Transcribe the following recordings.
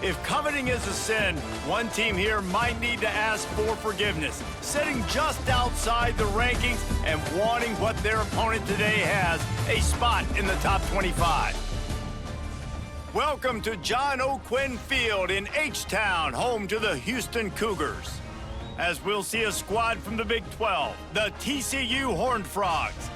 If coveting is a sin, one team here might need to ask for forgiveness, sitting just outside the rankings and wanting what their opponent today has, a spot in the top 25. Welcome to John O'Quinn Field in H-Town, home to the Houston Cougars. As we'll see a squad from the Big 12, the TCU Horned Frogs,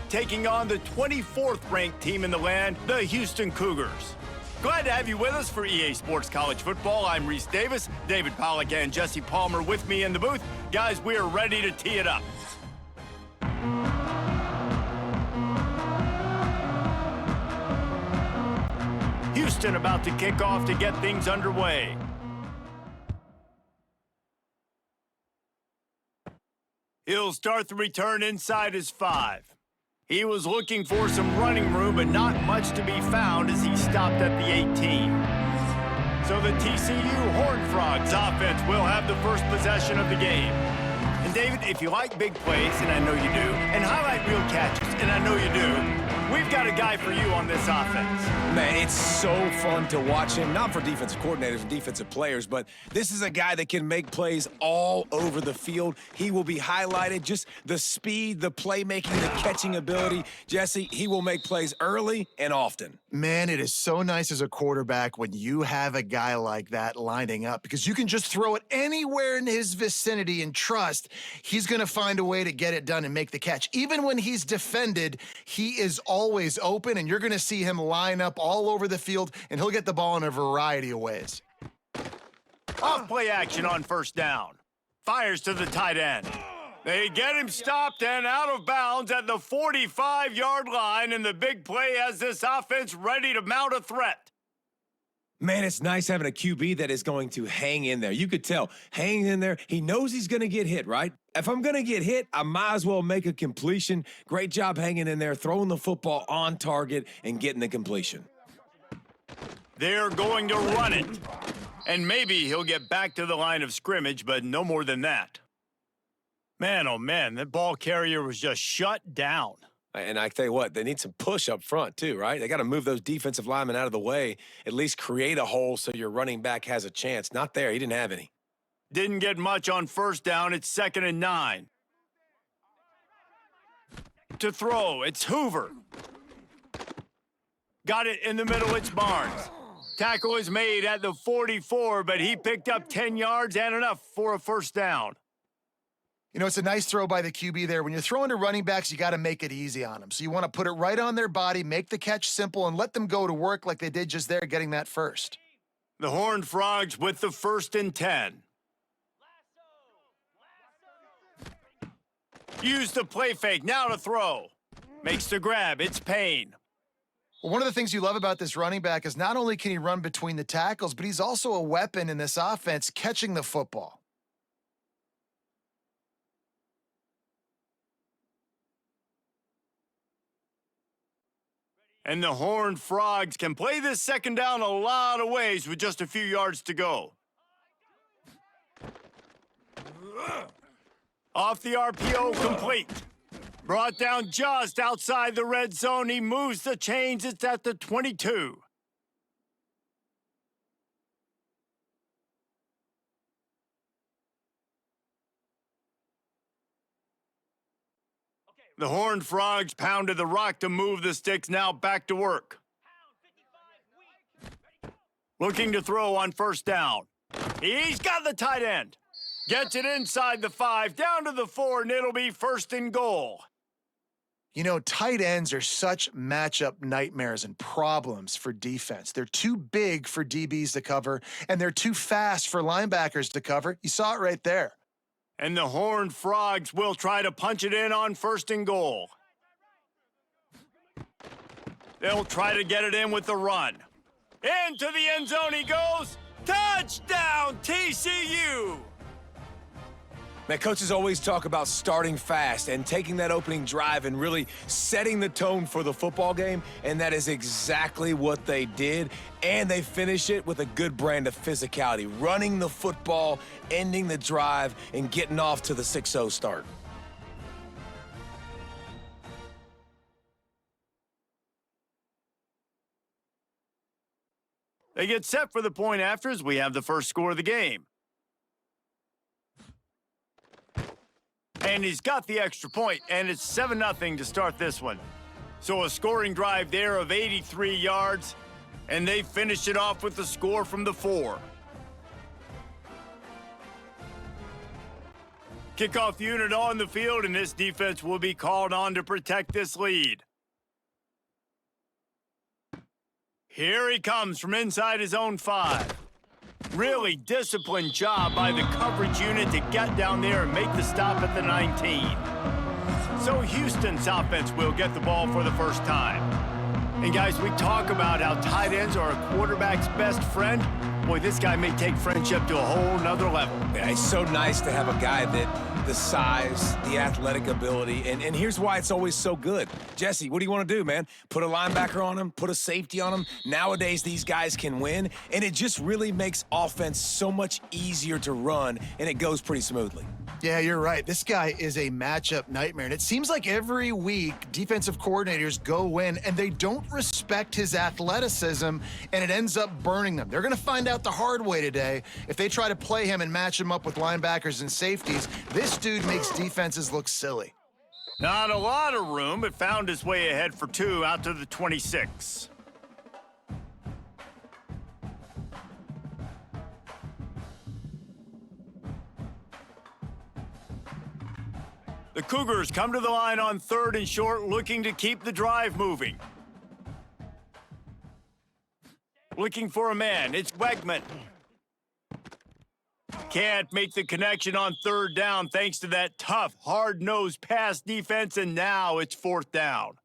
taking on the 24th ranked team in the land, the Houston Cougars. Glad to have you with us for EA Sports College Football. I'm Reese Davis, David Pollack and Jesse Palmer with me in the booth. Guys, we are ready to tee it up. Houston about to kick off to get things underway. He'll start the return inside his 5. He was looking for some running room, but not much to be found as he stopped at the 18. So the TCU Horned Frogs offense will have the first possession of the game. And David, if you like big plays, and I know you do, and highlight real catches, and I know you do, we've got a guy for you on this offense. Man, it's so fun to watch him, not for defensive coordinators and defensive players, but this is a guy that can make plays all over the field. He will be highlighted, just the speed, the playmaking, the catching ability. Jesse, he will make plays early and often. Man, it is so nice as a quarterback when you have a guy like that lining up because you can just throw it anywhere in his vicinity and trust he's going to find a way to get it done and make the catch. Even when he's defended, he is always open, and you're going to see him line up all over the field, and he'll get the ball in a variety of ways. Off play action on first down. Fires to the tight end. They get him stopped and out of bounds at the 45-yard line, and the big play has this offense ready to mount a threat. Man, it's nice having a QB that is going to hang in there. You could tell, hanging in there, he knows he's going to get hit, right? If I'm going to get hit, I might as well make a completion. Great job hanging in there, throwing the football on target and getting the completion. They're going to run it. And maybe he'll get back to the line of scrimmage, but no more than that. Man, oh man, that ball carrier was just shut down. And I tell you what, they need some push up front too, right? They got to move those defensive linemen out of the way, at least create a hole so your running back has a chance. Not there. He didn't have any. Didn't get much on first down. It's 2nd and 9. To throw, it's Hoover. Got it in the middle, it's Barnes. Tackle is made at the 44, but he picked up 10 yards and enough for a first down. You know, it's a nice throw by the QB there. When you're throwing to running backs, you got to make it easy on them. So you want to put it right on their body, make the catch simple, and let them go to work like they did just there, getting that first. The Horned Frogs with the 1st and 10. Use the play fake, now to throw. Makes the grab, it's Payne. Well, one of the things you love about this running back is not only can he run between the tackles, but he's also a weapon in this offense catching the football. And the Horned Frogs can play this second down a lot of ways with just a few yards to go. Off the RPO, complete. Brought down just outside the red zone. He moves the chains. It's at the 22. The Horned Frogs pounded the rock to move the sticks, now back to work. Looking to throw on first down. He's got the tight end. Gets it inside the 5, down to the 4, and it'll be 1st and goal. You know, tight ends are such matchup nightmares and problems for defense. They're too big for DBs to cover, and they're too fast for linebackers to cover. You saw it right there. And the Horned Frogs will try to punch it in on 1st and goal. They'll try to get it in with the run. Into the end zone he goes. Touchdown, TCU! Man, coaches always talk about starting fast and taking that opening drive and really setting the tone for the football game, and that is exactly what they did. And they finish it with a good brand of physicality, running the football, ending the drive, and getting off to the 6-0 start. They get set for the point after as we have the first score of the game. And he's got the extra point, and it's 7-0 to start this one. So a scoring drive there of 83 yards, and they finish it off with the score from the 4. Kickoff unit on the field, and this defense will be called on to protect this lead. Here he comes from inside his own 5. Really disciplined job by the coverage unit to get down there and make the stop at the 19. So Houston's offense will get the ball for the first time. And guys, we talk about how tight ends are a quarterback's best friend. Boy, this guy may take friendship to a whole nother level. Yeah, it's so nice to have a guy that the size, the athletic ability, and here's why it's always so good. Jesse, what do you want to do, man? Put a linebacker on him, put a safety on him. Nowadays, these guys can win, and it just really makes offense so much easier to run, and it goes pretty smoothly. Yeah, you're right. This guy is a matchup nightmare, and it seems like every week defensive coordinators go in and they don't respect his athleticism, and it ends up burning them. They're going to find out the hard way today. If they try to play him and match him up with linebackers and safeties, this dude makes defenses look silly. Not a lot of room, but found his way ahead for 2 out to the 26. The Cougars come to the line on 3rd and short, looking to keep the drive moving. Looking for a man, it's Wegman. Can't make the connection on 3rd down thanks to that tough, hard-nosed pass defense, and now it's 4th down.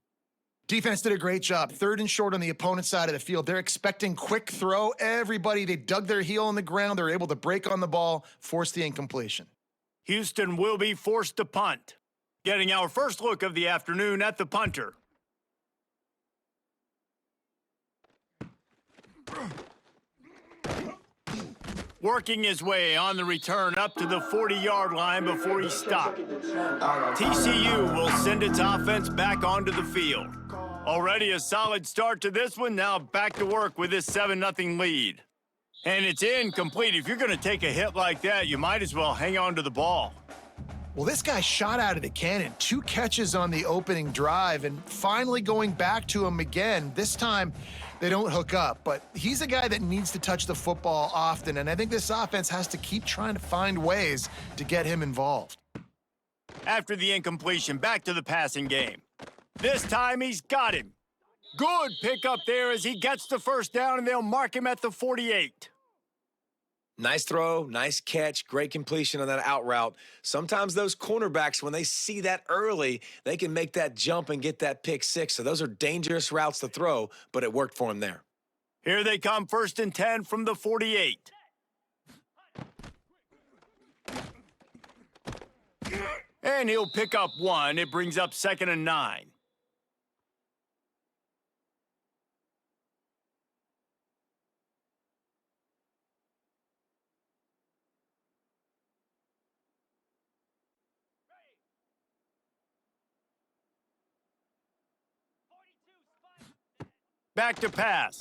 Defense did a great job. 3rd and short on the opponent's side of the field. They're expecting quick throw. Everybody, they dug their heel in the ground. They're able to break on the ball, force the incompletion. Houston will be forced to punt. Getting our first look of the afternoon at the punter. Working his way on the return up to the 40-yard line before he stopped. TCU will send its offense back onto the field. Already a solid start to this one, now back to work with this 7-0 lead. And it's incomplete. If you're going to take a hit like that, you might as well hang on to the ball. Well, this guy shot out of the cannon. 2 catches on the opening drive, and finally going back to him again. This time, they don't hook up, but he's a guy that needs to touch the football often, and I think this offense has to keep trying to find ways to get him involved. After the incompletion, back to the passing game. This time, he's got him. Good pickup there as he gets the first down, and they'll mark him at the 48. Nice throw, nice catch, great completion on that out route. Sometimes those cornerbacks, when they see that early, they can make that jump and get that pick 6. So those are dangerous routes to throw, but it worked for him there. Here they come, 1st and 10 from the 48. And he'll pick up 1. It brings up 2nd and 9. Back to pass.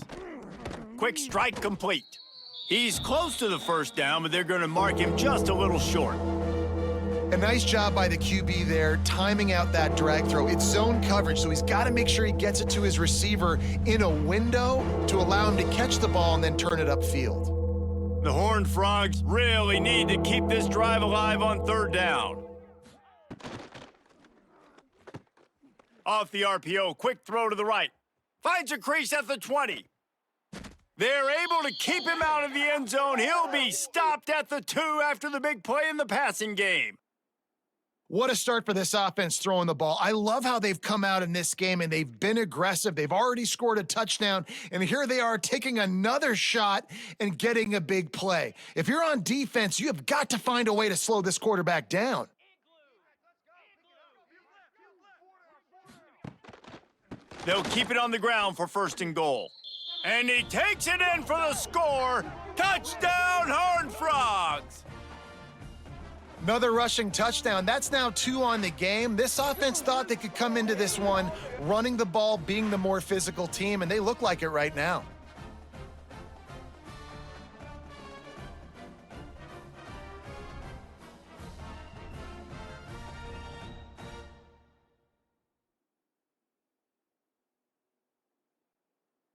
Quick strike complete. He's close to the first down, but they're going to mark him just a little short. A nice job by the QB there, timing out that drag throw. It's zone coverage, so he's got to make sure he gets it to his receiver in a window to allow him to catch the ball and then turn it upfield. The Horned Frogs really need to keep this drive alive on 3rd down. Off the RPO, quick throw to the right. Finds a crease at the 20. They're able to keep him out of the end zone. He'll be stopped at the 2 after the big play in the passing game. What a start for this offense throwing the ball. I love how they've come out in this game, and they've been aggressive. They've already scored a touchdown, and here they are taking another shot and getting a big play. If you're on defense, you have got to find a way to slow this quarterback down. They'll keep it on the ground for 1st and goal. And he takes it in for the score. Touchdown, Horned Frogs! Another rushing touchdown. That's now 2 on the game. This offense thought they could come into this one running the ball, being the more physical team, and they look like it right now.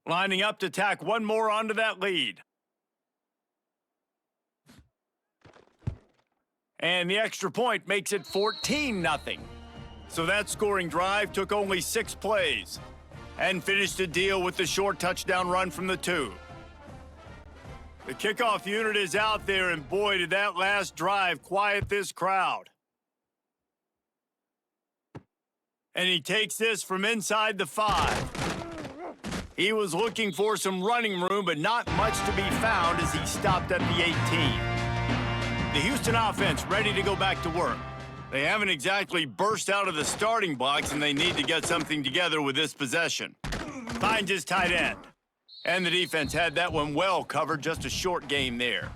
lining up to tack one more onto that lead. And the extra point makes it 14-0. So that scoring drive took only 6 plays and finished the deal with the short touchdown run from the 2. The kickoff unit is out there, and boy, did that last drive quiet this crowd. And he takes this from inside the 5. He was looking for some running room, but not much to be found as he stopped at the 18. The Houston offense ready to go back to work. They haven't exactly burst out of the starting blocks, and they need to get something together with this possession. Finds his tight end. And the defense had that one well covered, just a short game there.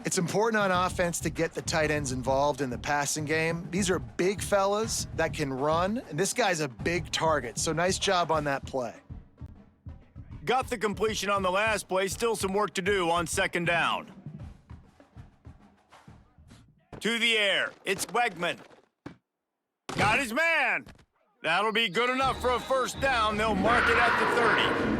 It's important on offense to get the tight ends involved in the passing game. These are big fellas that can run, and this guy's a big target, so nice job on that play. Got the completion on the last play, still some work to do on second down. To the air, it's Wegman. Got his man. That'll be good enough for a first down. They'll mark it at the 30.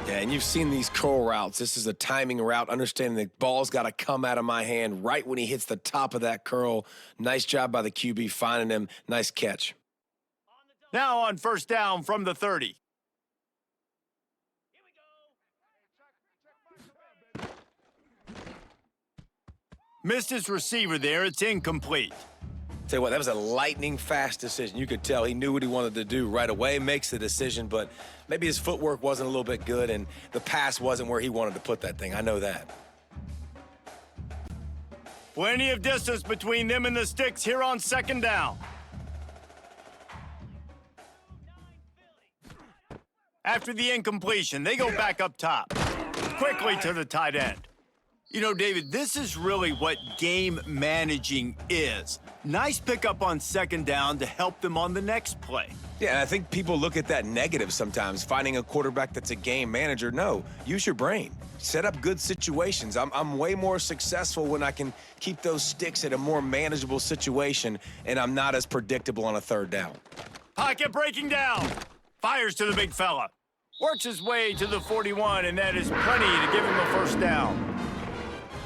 Yeah, and you've seen these curl routes. This is a timing route, understanding the ball's got to come out of my hand right when he hits the top of that curl. Nice job by the QB finding him. Nice catch. Now on first down from the 30. Missed his receiver there. It's incomplete. Tell you what, that was a lightning-fast decision. You could tell he knew what he wanted to do right away, makes the decision, but maybe his footwork wasn't a little bit good, and the pass wasn't where he wanted to put that thing. I know that. Plenty of distance between them and the sticks here on second down. After the incompletion, they go back up top. Quickly to the tight end. You know, David, this is really what game managing is. Nice pickup on second down to help them on the next play. Yeah, and I think people look at that negative sometimes, finding a quarterback that's a game manager. No, use your brain. Set up good situations. I'm way more successful when I can keep those sticks at a more manageable situation, and I'm not as predictable on a third down. Pocket breaking down. Fires to the big fella. Works his way to the 41, and that is plenty to give him a first down.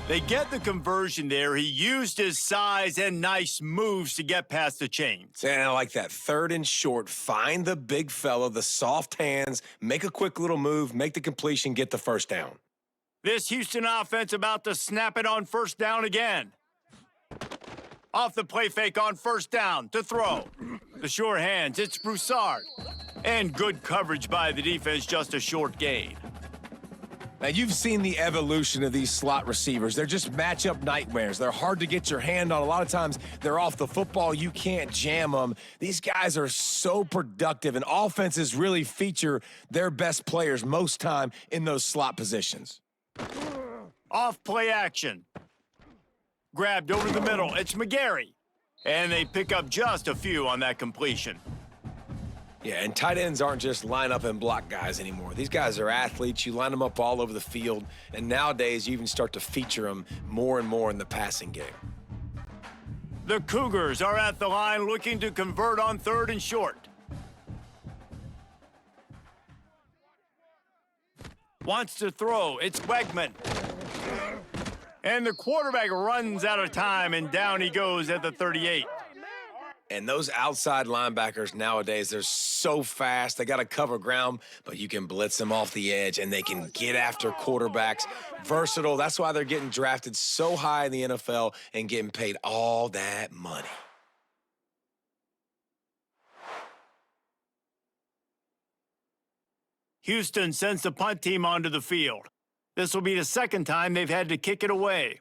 They get the conversion there. He used his size and nice moves to get past the chains. And I like that. Third and short, find the big fella, the soft hands, make a quick little move, make the completion, get the first down. This Houston offense about to snap it on first down again. Off the play fake on first down to throw. The sure hands, it's Broussard. And good coverage by the defense, just a short gain. Now, you've seen the evolution of these slot receivers. They're just matchup nightmares. They're hard to get your hand on. A lot of times, they're off the football. You can't jam them. These guys are so productive, and offenses really feature their best players most time in those slot positions. Off play action. Grabbed over the middle. It's McGarry. And they pick up just a few on that completion. Yeah, and tight ends aren't just line up and block guys anymore. These guys are athletes. You line them up all over the field, and nowadays you even start to feature them more and more in the passing game. The Cougars are at the line looking to convert on third and short. Wants to throw. It's Wegman. And the quarterback runs out of time, and down he goes at the 38. And those outside linebackers nowadays, they're so fast. They got to cover ground, but you can blitz them off the edge, and they can get after quarterbacks. Versatile. That's why they're getting drafted so high in the NFL and getting paid all that money. Houston sends the punt team onto the field. This will be the second time they've had to kick it away.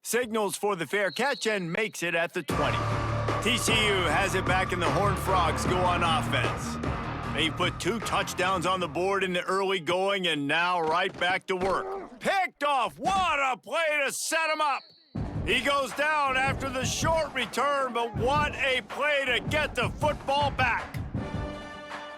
Signals for the fair catch and makes it at the 20. TCU has it back, and the Horned Frogs go on offense. They put 2 touchdowns on the board in the early going, and now right back to work. Picked off. What a play to set him up. He goes down after the short return, but what a play to get the football back.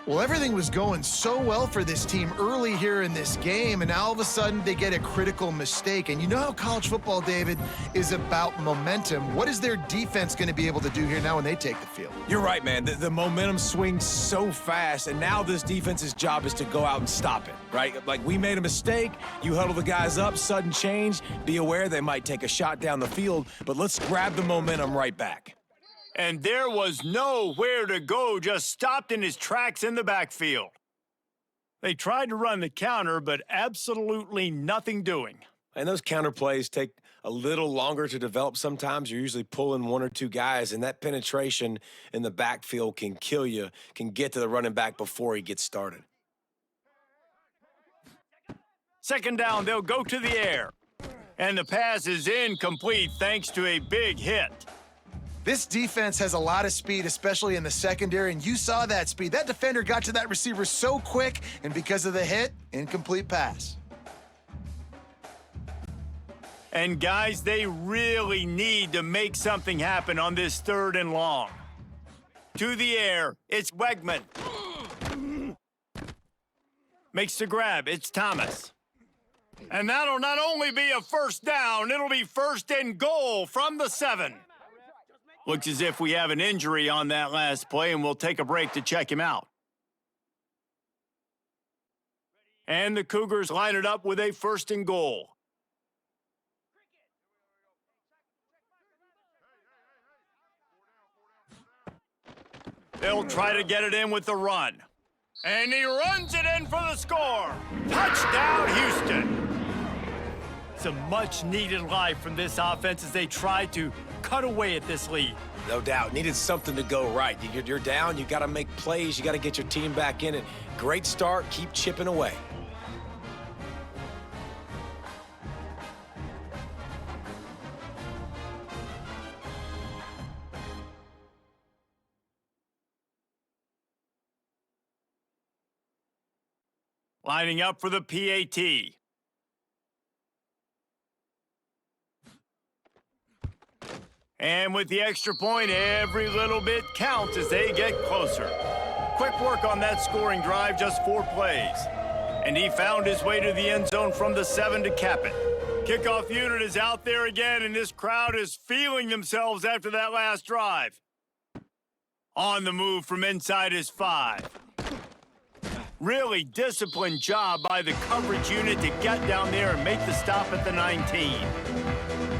Well, everything was going so well for this team early here in this game, and now all of a sudden they get a critical mistake. And you know how college football, David, is about momentum. What is their defense going to be able to do here now when they take the field? You're right, man. The momentum swings so fast, and now this defense's job is to go out and stop it, right? Like, we made a mistake, you huddle the guys up, sudden change, be aware they might take a shot down the field, but let's grab the momentum right back. And there was nowhere to go, just stopped in his tracks in the backfield. They tried to run the counter, but absolutely nothing doing. And those counter plays take a little longer to develop sometimes. You're usually pulling one or two guys, and that penetration in the backfield can kill you, can get to the running back before he gets started. Second down, they'll go to the air. And the pass is incomplete thanks to a big hit. This defense has a lot of speed, especially in the secondary, and you saw that speed. That defender got to that receiver so quick, and because of the hit, incomplete pass. And guys, they really need to make something happen on this 3rd and long. To the air, it's Wegman. Makes the grab, it's Thomas. And that'll not only be a first down, it'll be 1st and goal from the 7. Looks as if we have an injury on that last play, and we'll take a break to check him out. And the Cougars line it up with a 1st and goal. They'll try to get it in with the run. And he runs it in for the score. Touchdown, Houston. Some much-needed life from this offense as they try to cut away at this lead. No doubt. Needed something to go right. You're down. You got to make plays. You got to get your team back in it. Great start. Keep chipping away. Lining up for the PAT. And with the extra point, every little bit counts as they get closer. Quick work on that scoring drive, just 4 plays. And he found his way to the end zone from the 7 to cap it. Kickoff unit is out there again, and this crowd is feeling themselves after that last drive. On the move from inside his 5. Really disciplined job by the coverage unit to get down there and make the stop at the 19.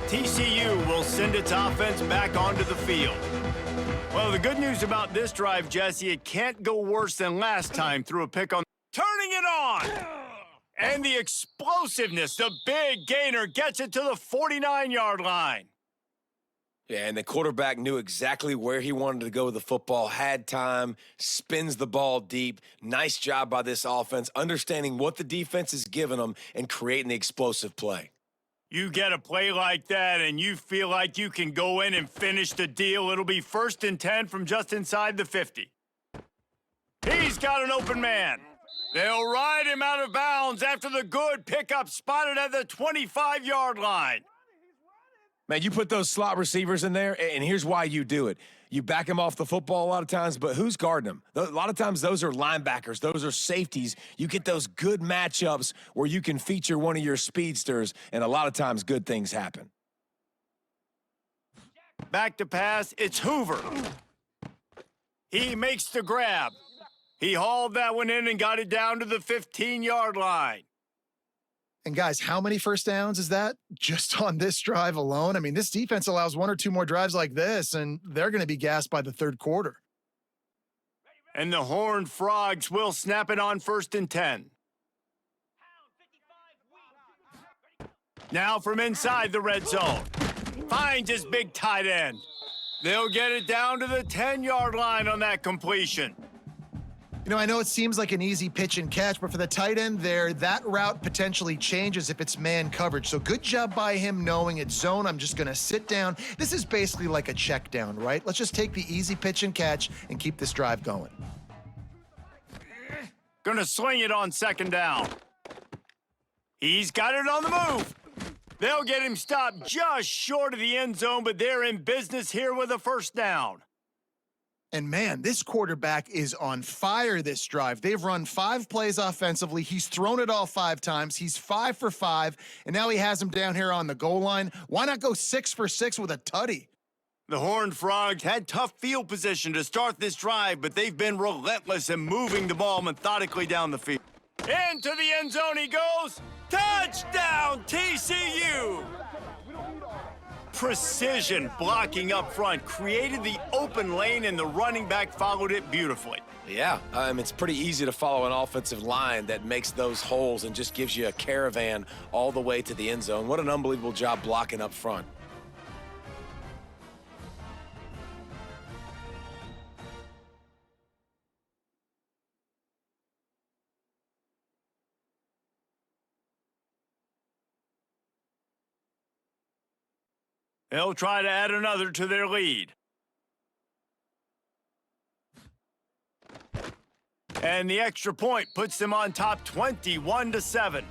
TCU will send its offense back onto the field. Well, the good news about this drive, Jesse, it can't go worse than last time through a pick on. Turning it on! And the explosiveness, the big gainer gets it to the 49-yard line. Yeah, and the quarterback knew exactly where he wanted to go with the football, had time, spins the ball deep. Nice job by this offense, understanding what the defense is giving them and creating the explosive play. You get a play like that and you feel like you can go in and finish the deal. It'll be 1st and 10 from just inside the 50. He's got an open man. They'll ride him out of bounds after the good pickup spotted at the 25-yard line. Man, you put those slot receivers in there, and here's why you do it. You back them off the football a lot of times, but who's guarding them? A lot of times those are linebackers. Those are safeties. You get those good matchups where you can feature one of your speedsters, and a lot of times good things happen. Back to pass, it's Hoover. He makes the grab. He hauled that one in and got it down to the 15-yard line. And guys, how many first downs is that just on this drive alone? I mean, this defense allows 1 or 2 more drives like this, and they're going to be gassed by the 3rd quarter. And the Horned Frogs will snap it on 1st and 10. Now from inside the red zone. Finds his big tight end. They'll get it down to the 10-yard line on that completion. You know, I know it seems like an easy pitch and catch, but for the tight end there, that route potentially changes if it's man coverage. So good job by him knowing it's zone. I'm just going to sit down. This is basically like a check down, right? Let's just take the easy pitch and catch and keep this drive going. Gonna sling it on 2nd down. He's got it on the move. They'll get him stopped just short of the end zone, but they're in business here with a 1st down. And man, this quarterback is on fire this drive. They've run 5 plays offensively. He's thrown it all 5 times. He's 5 for 5, and now he has him down here on the goal line. Why not go 6 for 6 with a tutty? The Horned Frogs had tough field position to start this drive, but they've been relentless in moving the ball methodically down the field. Into the end zone he goes. Touchdown, TCU! Precision blocking up front created the open lane, and the running back followed it beautifully. Yeah, it's pretty easy to follow an offensive line that makes those holes and just gives you a caravan all the way to the end zone. What an unbelievable job blocking up front. They'll try to add another to their lead. And the extra point puts them on top 21-7.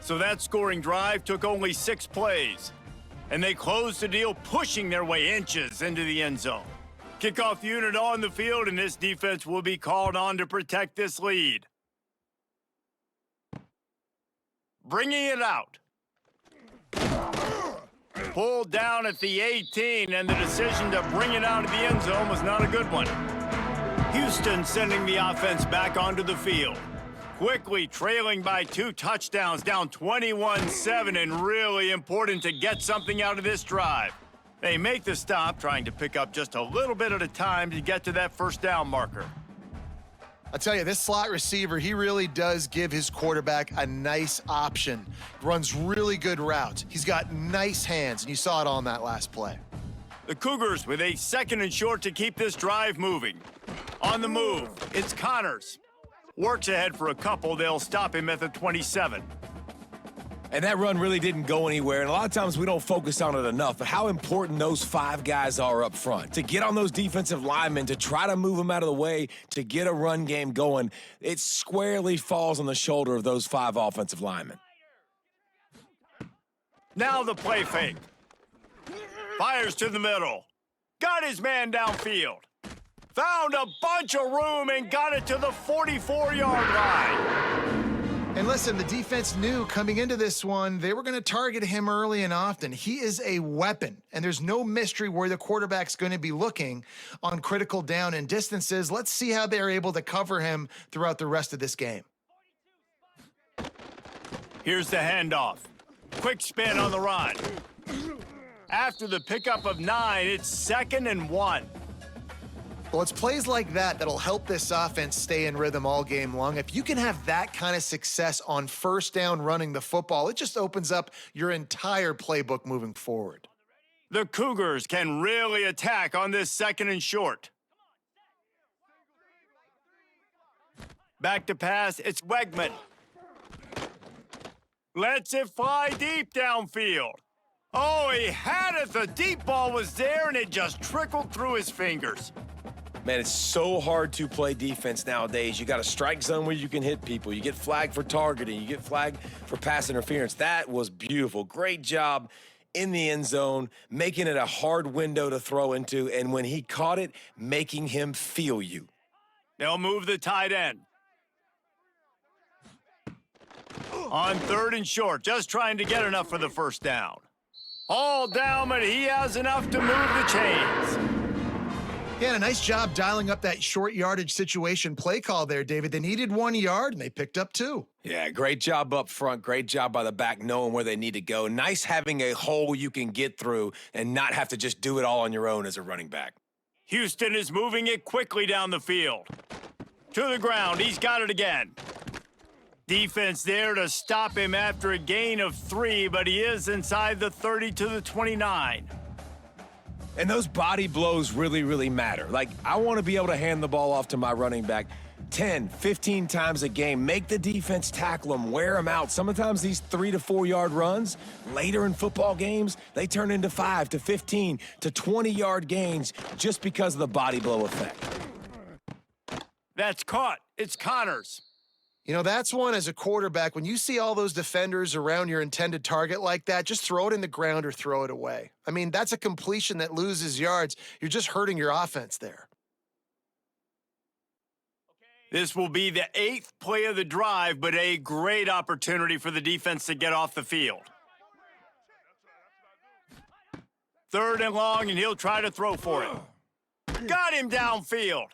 So that scoring drive took only 6 plays. And they closed the deal, pushing their way inches into the end zone. Kickoff unit on the field, and this defense will be called on to protect this lead. Bringing it out. Pulled down at the 18, and the decision to bring it out of the end zone was not a good one. Houston sending the offense back onto the field. Quickly trailing by 2 touchdowns, down 21-7, and really important to get something out of this drive. They make the stop, trying to pick up just a little bit at a time to get to that first down marker. I'll tell you, this slot receiver, he really does give his quarterback a nice option. Runs really good routes. He's got nice hands, and you saw it on that last play. The Cougars with a 2nd and short to keep this drive moving. On the move, it's Connors. Works ahead for a couple. They'll stop him at the 27. And that run really didn't go anywhere, and a lot of times we don't focus on it enough, but how important those 5 guys are up front. To get on those defensive linemen, to try to move them out of the way, to get a run game going, it squarely falls on the shoulder of those 5 offensive linemen. Now the play fake. Fires to the middle. Got his man downfield. Found a bunch of room and got it to the 44-yard line. And listen, the defense knew coming into this one, they were going to target him early and often. He is a weapon, and there's no mystery where the quarterback's going to be looking on critical down and distances. Let's see how they're able to cover him throughout the rest of this game. Here's the handoff. Quick spin on the run. After the pickup of 9, it's 2nd and 1. Well, it's plays like that that'll help this offense stay in rhythm all game long. If you can have that kind of success on first down running the football, it just opens up your entire playbook moving forward. The Cougars can really attack on this 2nd and short. Back to pass, it's Wegman. Lets it fly deep downfield. Oh, he had it. The deep ball was there, and it just trickled through his fingers. Man, it's so hard to play defense nowadays. You got a strike zone where you can hit people. You get flagged for targeting. You get flagged for pass interference. That was beautiful. Great job in the end zone, making it a hard window to throw into, and when he caught it, making him feel you. They'll move the tight end. On 3rd and short, just trying to get enough for the first down. All down, but he has enough to move the chains. Yeah, and a nice job dialing up that short yardage situation play call there, David. They needed 1 yard, and they picked up 2. Yeah, great job up front. Great job by the back knowing where they need to go. Nice having a hole you can get through and not have to just do it all on your own as a running back. Houston is moving it quickly down the field. To the ground, he's got it again. Defense there to stop him after a gain of 3, but he is inside the 30 to the 29. And those body blows really, really matter. Like, I want to be able to hand the ball off to my running back 10, 15 times a game. Make the defense tackle them, wear them out. Sometimes these 3 to 4 yard runs, later in football games, they turn into 5 to 15 to 20 yard gains just because of the body blow effect. That's caught. It's Connors. You know, that's one as a quarterback. When you see all those defenders around your intended target like that, just throw it in the ground or throw it away. I mean, that's a completion that loses yards. You're just hurting your offense there. This will be the 8th play of the drive, but a great opportunity for the defense to get off the field. 3rd and long, and he'll try to throw for it. Got him downfield.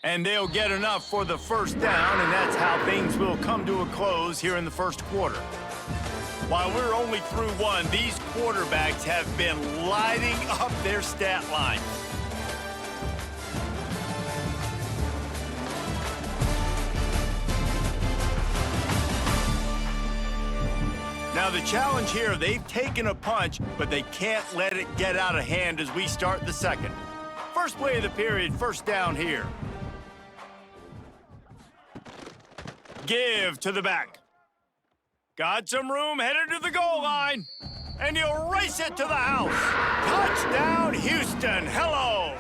And they'll get enough for the first down, and that's how things will come to a close here in the first quarter. While we're only through one, these quarterbacks have been lighting up their stat line. Now the challenge here, they've taken a punch, but they can't let it get out of hand as we start the second. First play of the period, first down here. Give to the back. Got some room, headed to the goal line. And he'll race it to the house. Touchdown, Houston. Hello.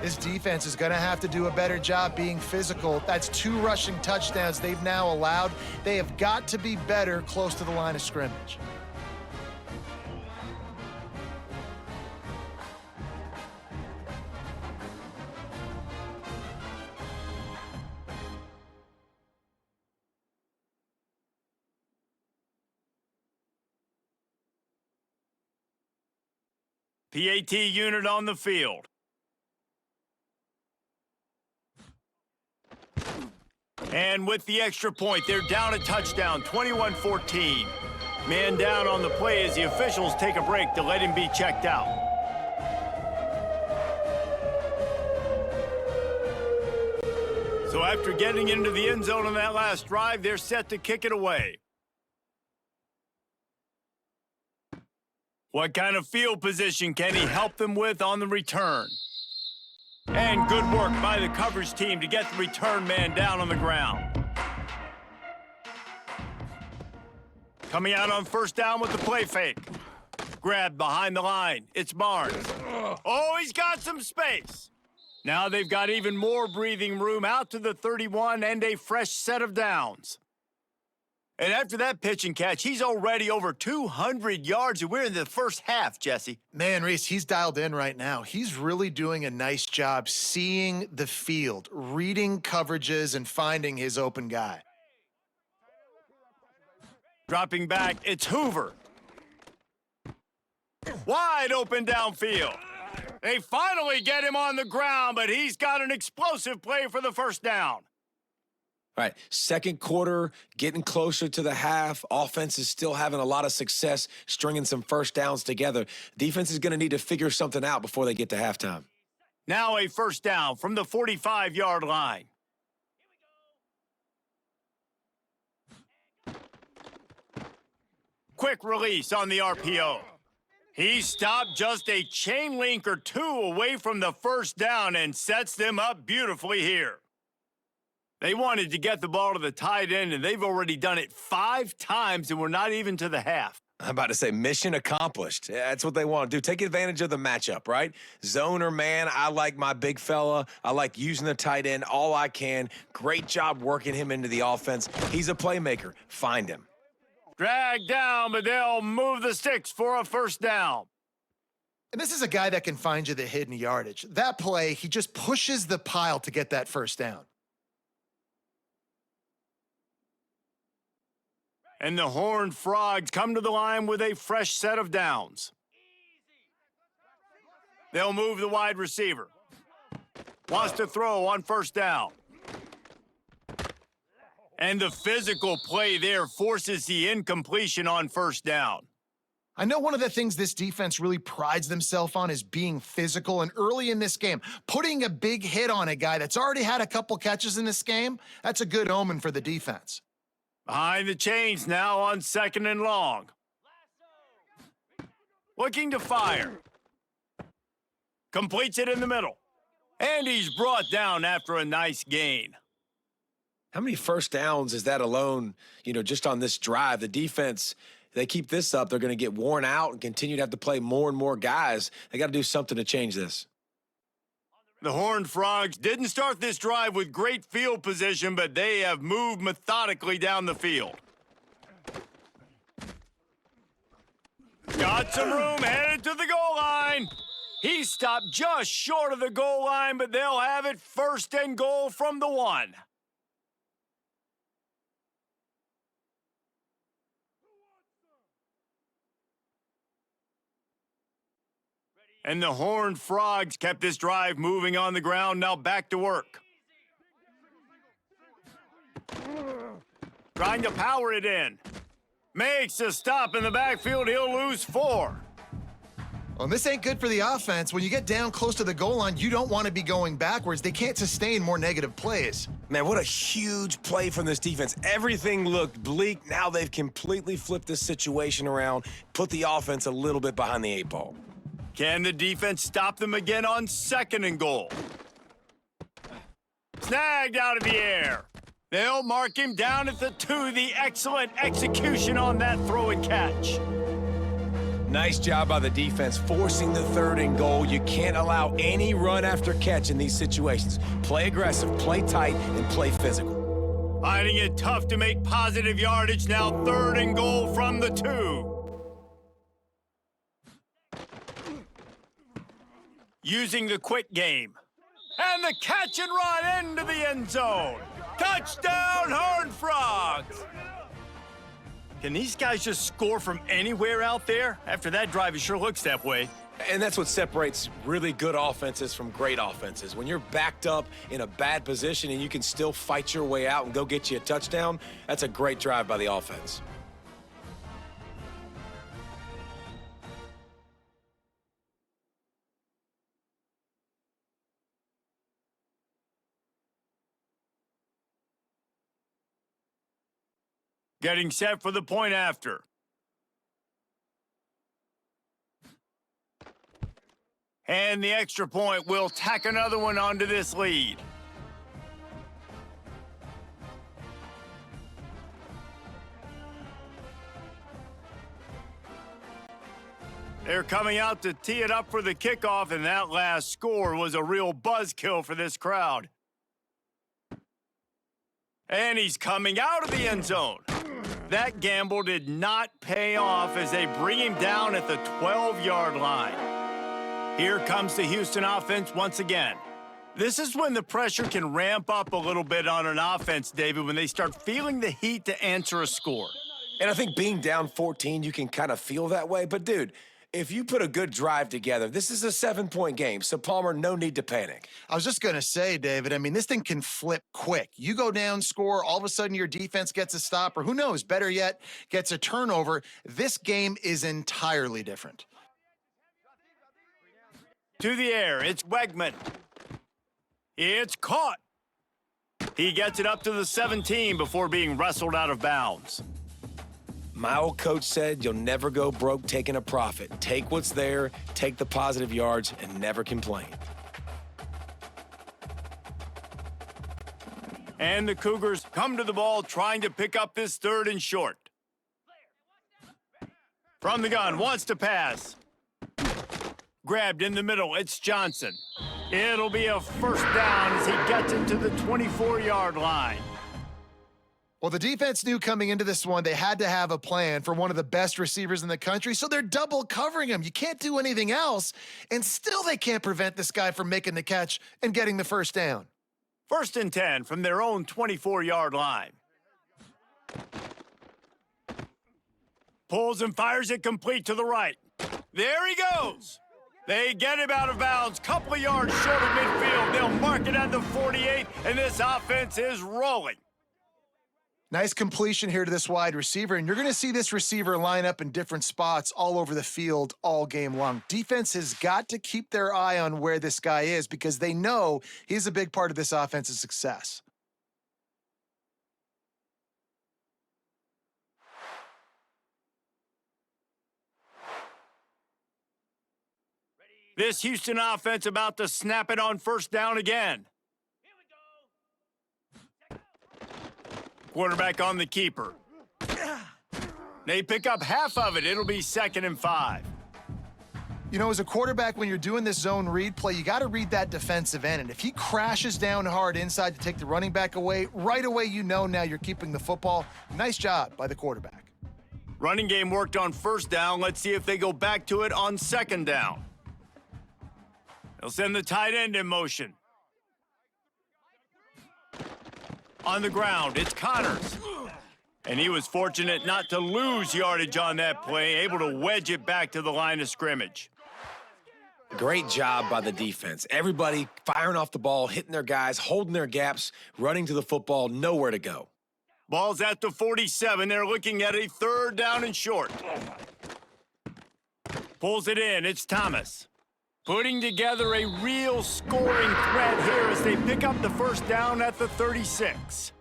This defense is going to have to do a better job being physical. That's 2 rushing touchdowns they've now allowed. They have got to be better close to the line of scrimmage. PAT unit on the field. And with the extra point, they're down a touchdown, 21-14. Man down on the play as the officials take a break to let him be checked out. So after getting into the end zone on that last drive, they're set to kick it away. What kind of field position can he help them with on the return? And good work by the coverage team to get the return man down on the ground. Coming out on first down with the play fake. Grabbed behind the line. It's Barnes. Oh, he's got some space. Now they've got even more breathing room out to the 31 and a fresh set of downs. And after that pitch and catch, he's already over 200 yards, and we're in the first half, Jesse. Man, Reese, he's dialed in right now. He's really doing a nice job seeing the field, reading coverages, and finding his open guy. Dropping back, it's Hoover. Wide open downfield. They finally get him on the ground, but he's got an explosive play for the first down. All right, second quarter, getting closer to the half. Offense is still having a lot of success stringing some first downs together. Defense is going to need to figure something out before they get to halftime. Now a first down from the 45-yard line. Quick release on the RPO. He stopped just a chain link or 2 away from the first down and sets them up beautifully here. They wanted to get the ball to the tight end, and they've already done it 5 times, and we're not even to the half. I'm about to say mission accomplished. Yeah, that's what they want to do. Take advantage of the matchup, right? Zone or man, I like my big fella. I like using the tight end all I can. Great job working him into the offense. He's a playmaker. Find him. Drag down, but they'll move the sticks for a first down. And this is a guy that can find you the hidden yardage. That play, he just pushes the pile to get that first down. And the Horned Frogs come to the line with a fresh set of downs. They'll move the wide receiver. Wants to throw on first down. And the physical play there forces the incompletion on first down. I know one of the things this defense really prides themselves on is being physical, and early in this game, putting a big hit on a guy that's already had a couple catches in this game, that's a good omen for the defense. Behind the chains now on 2nd and long. Looking to fire. Completes it in the middle. And he's brought down after a nice gain. How many first downs is that alone, just on this drive? The defense, they keep this up, they're going to get worn out and continue to have to play more and more guys. They got to do something to change this. The Horned Frogs didn't start this drive with great field position, but they have moved methodically down the field. Got some room, headed to the goal line. He stopped just short of the goal line, but they'll have it 1st and goal from the 1. And the Horned Frogs kept this drive moving on the ground. Now back to work. Trying to power it in. Makes a stop in the backfield. He'll lose 4. Well, this ain't good for the offense. When you get down close to the goal line, you don't want to be going backwards. They can't sustain more negative plays. Man, what a huge play from this defense. Everything looked bleak. Now they've completely flipped this situation around, put the offense a little bit behind the 8 ball. Can the defense stop them again on 2nd and goal? Snagged out of the air. They'll mark him down at the 2. The excellent execution on that throw and catch. Nice job by the defense, forcing the 3rd and goal. You can't allow any run after catch in these situations. Play aggressive, play tight, and play physical. Finding it tough to make positive yardage. Now 3rd and goal from the 2. Using the quick game. And the catch and run into the end zone. Touchdown, Horned Frogs! Can these guys just score from anywhere out there? After that drive, it sure looks that way. And that's what separates really good offenses from great offenses. When you're backed up in a bad position and you can still fight your way out and go get you a touchdown, that's a great drive by the offense. Getting set for the point after. And the extra point will tack another one onto this lead. They're coming out to tee it up for the kickoff, and that last score was a real buzzkill for this crowd. And he's coming out of the end zone. That gamble did not pay off as they bring him down at the 12-yard line. Here comes the Houston offense once again. This is when the pressure can ramp up a little bit on an offense, David, when they start feeling the heat to answer a score. And I think being down 14, you can kind of feel that way. But, dude, if you put a good drive together, this is a 7-point game. So, Palmer, no need to panic. I was just going to say, David, I mean, this thing can flip quick. You go down, score, all of a sudden your defense gets a stop, or who knows, better yet, gets a turnover. This game is entirely different. To the air, it's Wegman. It's caught. He gets it up to the 17 before being wrestled out of bounds. My old coach said you'll never go broke taking a profit. Take what's there, take the positive yards, and never complain. And the Cougars come to the ball trying to pick up this 3rd and short. From the gun, wants to pass. Grabbed in the middle, it's Johnson. It'll be a 1st down as he gets it to the 24-yard line. Well, the defense knew coming into this one they had to have a plan for one of the best receivers in the country, so they're double covering him. You can't do anything else, and still they can't prevent this guy from making the catch and getting the 1st down. 1st and 10 from their own 24-yard line. Pulls and fires it complete to the right. There he goes. They get him out of bounds, couple of yards short of midfield. They'll mark it at the 48, and this offense is rolling. Nice completion here to this wide receiver, and you're going to see this receiver line up in different spots all over the field all game long. Defense has got to keep their eye on where this guy is because they know he's a big part of this offense's success. This Houston offense about to snap it on 1st down again. Quarterback on the keeper. They pick up half of it. It'll be 2nd and 5. You know, as a quarterback, when you're doing this zone read play, you got to read that defensive end. And if he crashes down hard inside to take the running back away, right away you know now you're keeping the football. Nice job by the quarterback. Running game worked on 1st down. Let's see if they go back to it on 2nd down. He'll send the tight end in motion. On the ground, it's Connors. And he was fortunate not to lose yardage on that play, able to wedge it back to the line of scrimmage. Great job by the defense. Everybody firing off the ball, hitting their guys, holding their gaps, running to the football, nowhere to go. Ball's at the 47. They're looking at a 3rd down and short. Pulls it in. It's Thomas. Putting together a real scoring threat here as they pick up the 1st down at the 36.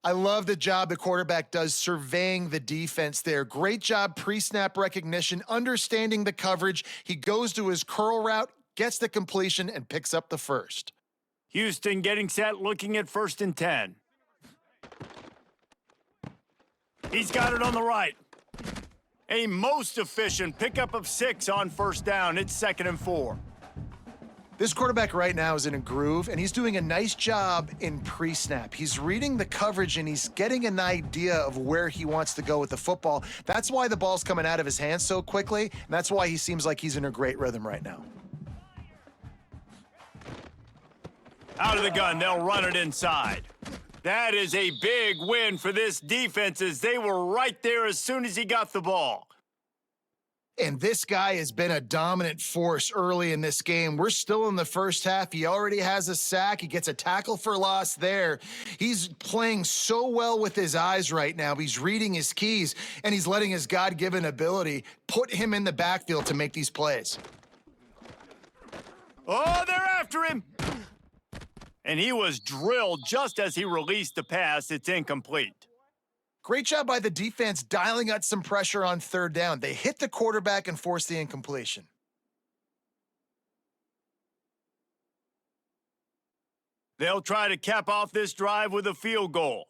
I love the job the quarterback does surveying the defense there. Great job pre-snap recognition, understanding the coverage. He goes to his curl route, gets the completion, and picks up the 1st. Houston getting set, looking at 1st and 10. He's got it on the right. A most efficient pickup of 6 on 1st down. It's 2nd and 4. This quarterback right now is in a groove, and he's doing a nice job in pre-snap. He's reading the coverage, and he's getting an idea of where he wants to go with the football. That's why the ball's coming out of his hands so quickly, and that's why he seems like he's in a great rhythm right now. Out of the gun, they'll run it inside. That is a big win for this defense as they were right there as soon as he got the ball. And this guy has been a dominant force early in this game. We're still in the 1st half. He already has a sack. He gets a tackle for loss there. He's playing so well with his eyes right now. He's reading his keys, and he's letting his God-given ability put him in the backfield to make these plays. Oh, they're after him. And he was drilled just as he released the pass. It's incomplete. Great job by the defense dialing out some pressure on 3rd down. They hit the quarterback and forced the incompletion. They'll try to cap off this drive with a field goal.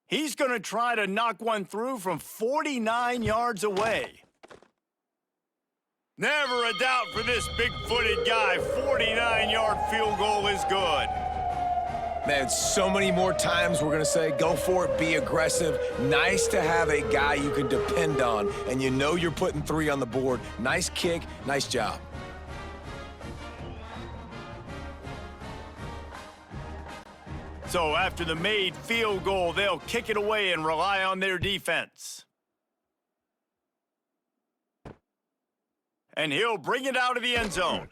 He's going to try to knock one through from 49 yards away. Never a doubt for this big-footed guy. 49-yard field goal is good. Man, so many more times we're going to say, go for it, be aggressive. Nice to have a guy you can depend on, and you know you're putting 3 on the board. Nice kick, nice job. So after the made field goal, they'll kick it away and rely on their defense. And he'll bring it out of the end zone.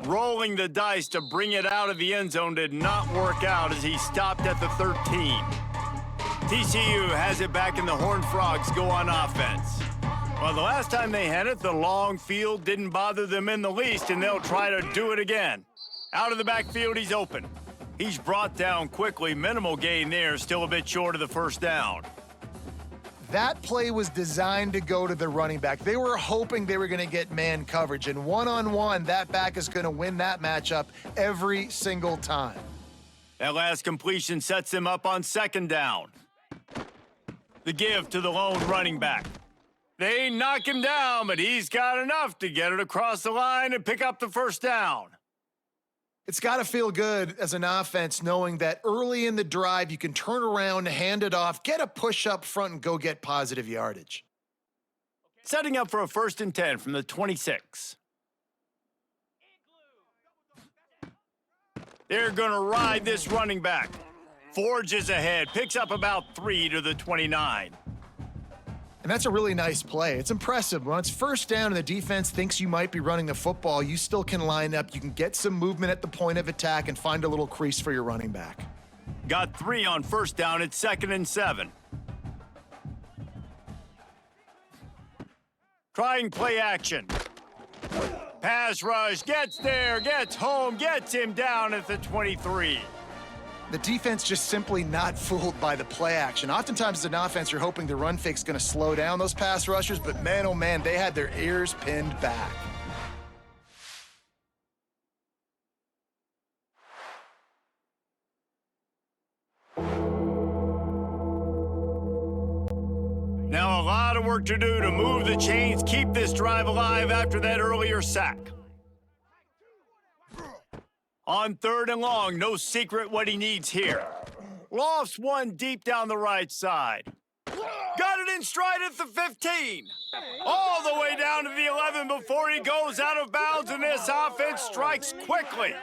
Rolling the dice to bring it out of the end zone did not work out as he stopped at the 13. TCU has it back and the Horned Frogs go on offense. Well, the last time they had it, the long field didn't bother them in the least, and they'll try to do it again. Out of the backfield, he's open. He's brought down quickly. Minimal gain there, still a bit short of the 1st down. That play was designed to go to the running back. They were hoping they were going to get man coverage, and one-on-one, that back is going to win that matchup every single time. That last completion sets him up on 2nd down. The give to the lone running back. They knock him down, but he's got enough to get it across the line and pick up the 1st down. It's got to feel good as an offense knowing that early in the drive you can turn around, hand it off, get a push up front, and go get positive yardage. Setting up for a 1st and 10 from the 26. They're going to ride this running back. Forges ahead, picks up about 3 to the 29. And that's a really nice play. It's impressive. When it's 1st down and the defense thinks you might be running the football, you still can line up. You can get some movement at the point of attack and find a little crease for your running back. Got 3 on 1st down. It's 2nd and 7. Trying play action. Pass rush, gets there, gets home, gets him down at the 23. The defense just simply not fooled by the play action. Oftentimes as an offense, you're hoping the run fake's going to slow down those pass rushers, but man, oh man, they had their ears pinned back. Now a lot of work to do to move the chains, keep this drive alive after that earlier sack. On 3rd and long, no secret what he needs here. Lofts one deep down the right side. Got it in stride at the 15. All the way down to the 11 before he goes out of bounds, and this offense strikes quickly.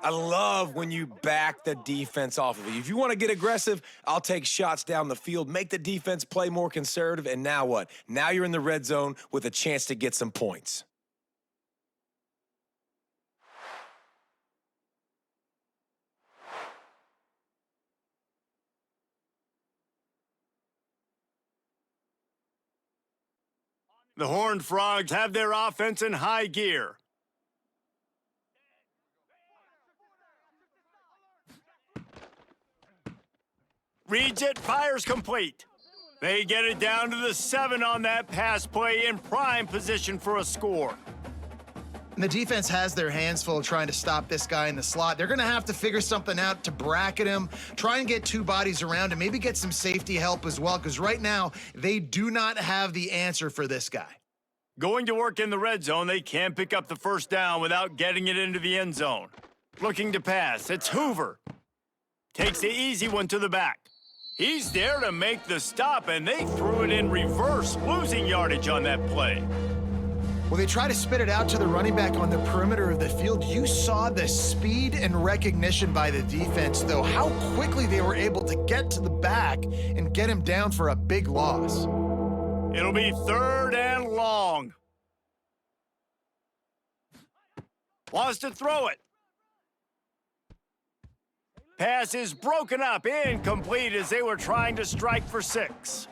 I love when you back the defense off of you. If you want to get aggressive, I'll take shots down the field, make the defense play more conservative, and now what? Now you're in the red zone with a chance to get some points. The Horned Frogs have their offense in high gear. Reads it, fires complete. They get it down to the 7 on that pass play in prime position for a score. And the defense has their hands full trying to stop this guy in the slot. They're going to have to figure something out to bracket him, try and get two bodies around him, maybe get some safety help as well, because right now they do not have the answer for this guy. Going to work in the red zone, they can't pick up the first down without getting it into the end zone. Looking to pass, it's Hoover. Takes the easy one to the back. He's there to make the stop, and they threw it in reverse, losing yardage on that play. Well, they try to spit it out to the running back on the perimeter of the field. You saw the speed and recognition by the defense, though, how quickly they were able to get to the back and get him down for a big loss. It'll be 3rd and long. Wants to throw it. Pass is broken up, incomplete as they were trying to strike for 6.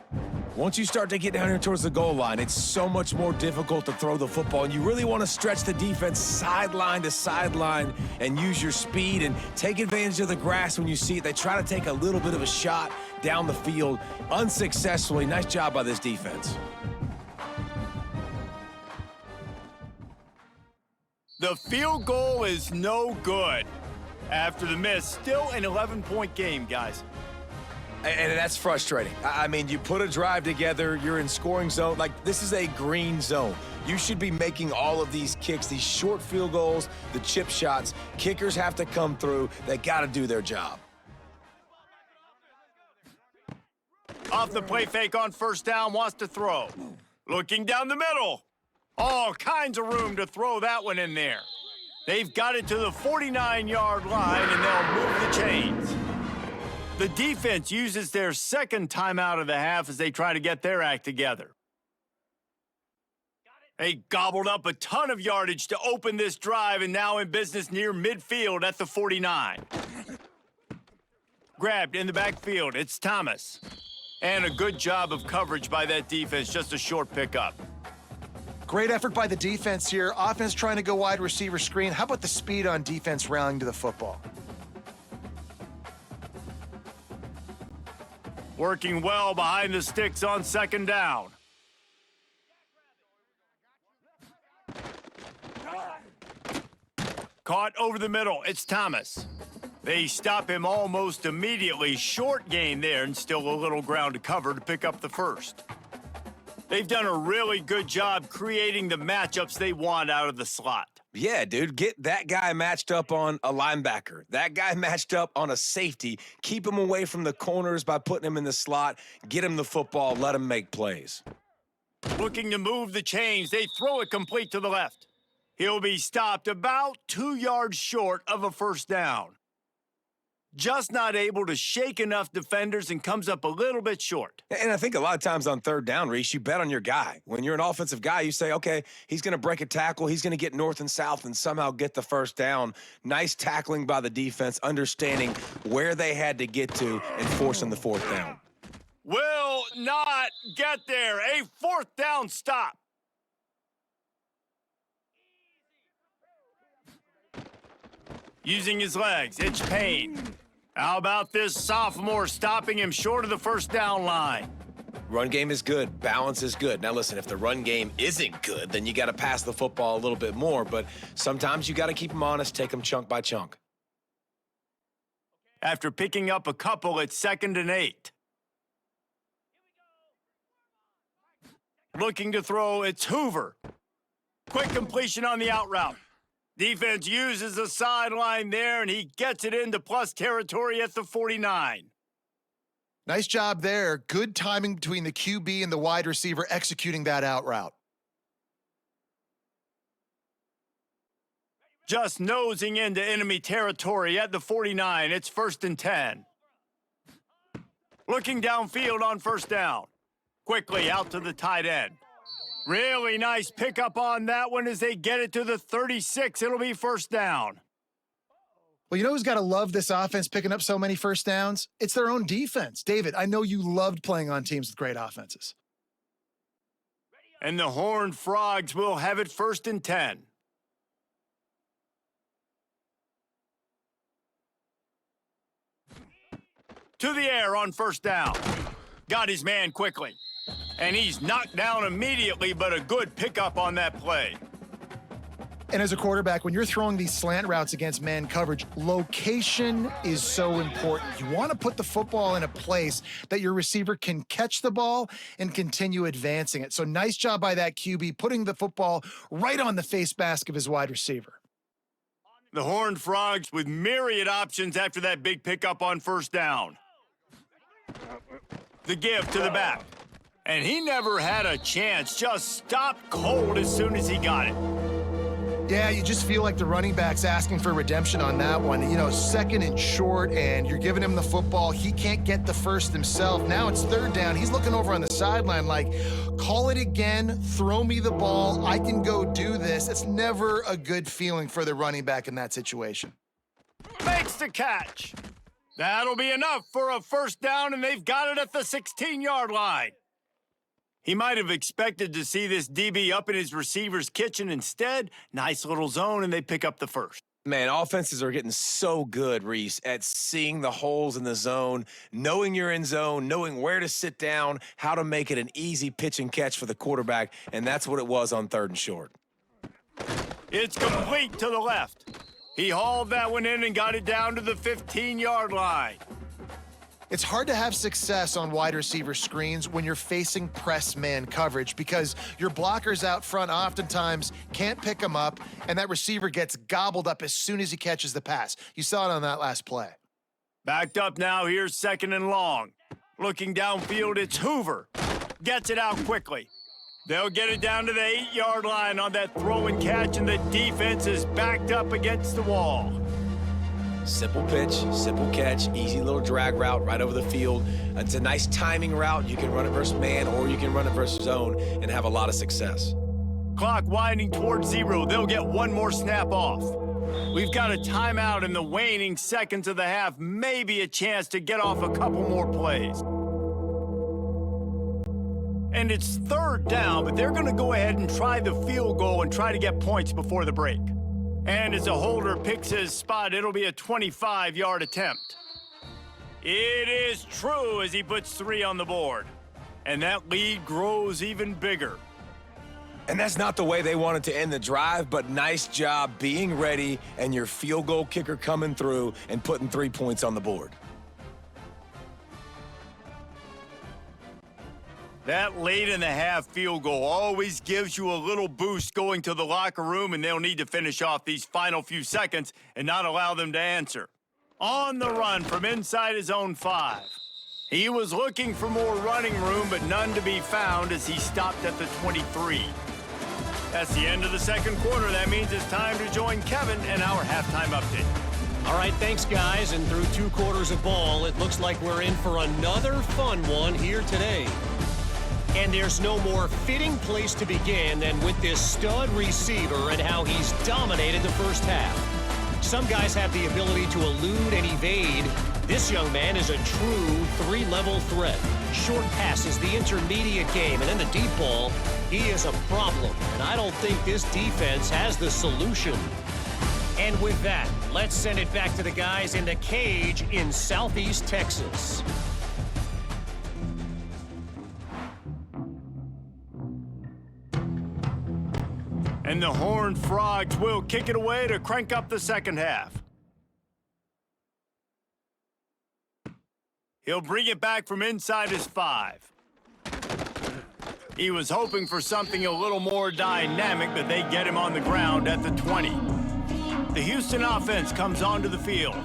Once you start to get down here towards the goal line, it's so much more difficult to throw the football, and you really want to stretch the defense sideline to sideline and use your speed and take advantage of the grass when you see it. They try to take a little bit of a shot down the field unsuccessfully. Nice job by this defense. The field goal is no good. After the miss, still an 11-point game, guys. And that's frustrating. I mean, you put a drive together, you're in scoring zone. Like, this is a green zone. You should be making all of these kicks, these short field goals, the chip shots. Kickers have to come through. They got to do their job. Off the play fake on first down, wants to throw. Looking down the middle. All kinds of room to throw that one in there. They've got it to the 49-yard line, and they'll move the chains. The defense uses their second timeout of the half as they try to get their act together. They gobbled up a ton of yardage to open this drive, and now in business near midfield at the 49. Grabbed in the backfield, it's Thomas. And a good job of coverage by that defense, just a short pickup. Great effort by the defense here. Offense trying to go wide receiver screen. How about the speed on defense rallying to the football? Working well behind the sticks on second down. Caught over the middle, it's Thomas. They stop him almost immediately. Short gain there and still a little ground to cover to pick up the first. They've done a really good job creating the matchups they want out of the slot. Yeah, dude, get that guy matched up on a linebacker. That guy matched up on a safety. Keep him away from the corners by putting him in the slot. Get him the football. Let him make plays. Looking to move the chains. They throw it complete to the left. He'll be stopped about 2 yards short of a first down. Just not able to shake enough defenders and comes up a little bit short. And I think a lot of times on third down, Reese, you bet on your guy. When you're an offensive guy, you say, okay, he's going to break a tackle. He's going to get north and south and somehow get the first down. Nice tackling by the defense, understanding where they had to get to and forcing the fourth down. Will not get there. A fourth down stop. Using his legs, it's Payne. How about this sophomore stopping him short of the first down line? Run game is good. Balance is good. Now, listen, if the run game isn't good, then you got to pass the football a little bit more. But sometimes you got to keep them honest, take them chunk by chunk. After picking up a couple, it's 2nd and 8. Looking to throw, it's Hoover. Quick completion on the out route. Defense uses the sideline there, and he gets it into plus territory at the 49. Nice job there. Good timing between the QB and the wide receiver executing that out route. Just nosing into enemy territory at the 49. It's 1st and 10. Looking downfield on 1st down. Quickly out to the tight end. Really nice pickup on that one as they get it to the 36. It'll be 1st down. Well, you know who's got to love this offense picking up so many first downs? It's their own defense. David, I know you loved playing on teams with great offenses. And the Horned Frogs will have it 1st and 10. To the air on 1st down. Got his man quickly. And he's knocked down immediately, but a good pickup on that play. And as a quarterback, when you're throwing these slant routes against man coverage, location is so important. You want to put the football in a place that your receiver can catch the ball and continue advancing it. So nice job by that QB, putting the football right on the face mask of his wide receiver. The Horned Frogs with myriad options after that big pickup on 1st down. The give to the back. And he never had a chance, just stopped cold as soon as he got it. Yeah, you just feel like the running back's asking for redemption on that one. You know, 2nd and short, and you're giving him the football. He can't get the first himself. Now it's 3rd down. He's looking over on the sideline like, call it again, throw me the ball, I can go do this. It's never a good feeling for the running back in that situation. Makes the catch. That'll be enough for a 1st down, and they've got it at the 16-yard line. He might have expected to see this DB up in his receiver's kitchen. Instead, nice little zone, and they pick up the 1st. Man, offenses are getting so good, Reese, at seeing the holes in the zone, knowing you're in zone, knowing where to sit down, how to make it an easy pitch and catch for the quarterback, and that's what it was on 3rd and short. It's complete to the left. He hauled that one in and got it down to the 15-yard line. It's hard to have success on wide receiver screens when you're facing press man coverage because your blockers out front oftentimes can't pick them up, and that receiver gets gobbled up as soon as he catches the pass. You saw it on that last play. Backed up now, here's 2nd and long. Looking downfield, it's Hoover. Gets it out quickly. They'll get it down to the 8-yard line on that throw and catch, and the defense is backed up against the wall. Simple pitch, simple catch, easy little drag route right over the field. It's a nice timing route. You can run it versus man or you can run it versus zone and have a lot of success. Clock winding towards 0. They'll get one more snap off. We've got a timeout in the waning seconds of the half, maybe a chance to get off a couple more plays. And it's 3rd down, but they're going to go ahead and try the field goal and try to get points before the break. And as a holder picks his spot, it'll be a 25-yard attempt. It is true as he puts 3 on the board. And that lead grows even bigger. And that's not the way they wanted to end the drive, but nice job being ready and your field goal kicker coming through and putting 3 points on the board. That late in the half field goal always gives you a little boost going to the locker room, and they'll need to finish off these final few seconds and not allow them to answer. On the run from inside his own 5. He was looking for more running room, but none to be found as he stopped at the 23. That's the end of the 2nd quarter. That means it's time to join Kevin and our halftime update. All right, thanks, guys. And through 2 quarters of ball, it looks like we're in for another fun one here today. And there's no more fitting place to begin than with this stud receiver and how he's dominated the first half. Some guys have the ability to elude and evade. This young man is a true 3-level threat. Short passes, the intermediate game, and then the deep ball. He is a problem, and I don't think this defense has the solution. And with that, let's send it back to the guys in the cage in Southeast Texas. And the Horned Frogs will kick it away to crank up the 2nd half. He'll bring it back from inside his 5. He was hoping for something a little more dynamic, but they get him on the ground at the 20. The Houston offense comes onto the field.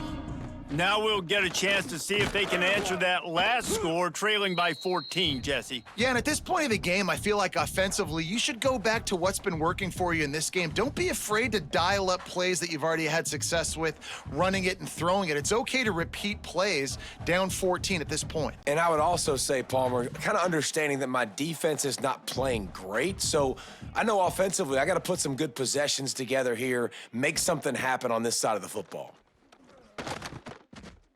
Now we'll get a chance to see if they can answer that last score, trailing by 14, Jesse. Yeah, and at this point of the game, I feel like offensively, you should go back to what's been working for you in this game. Don't be afraid to dial up plays that you've already had success with, running it and throwing it. It's okay to repeat plays down 14 at this point. And I would also say, Palmer, kind of understanding that my defense is not playing great. So I know offensively, I got to put some good possessions together here, make something happen on this side of the football.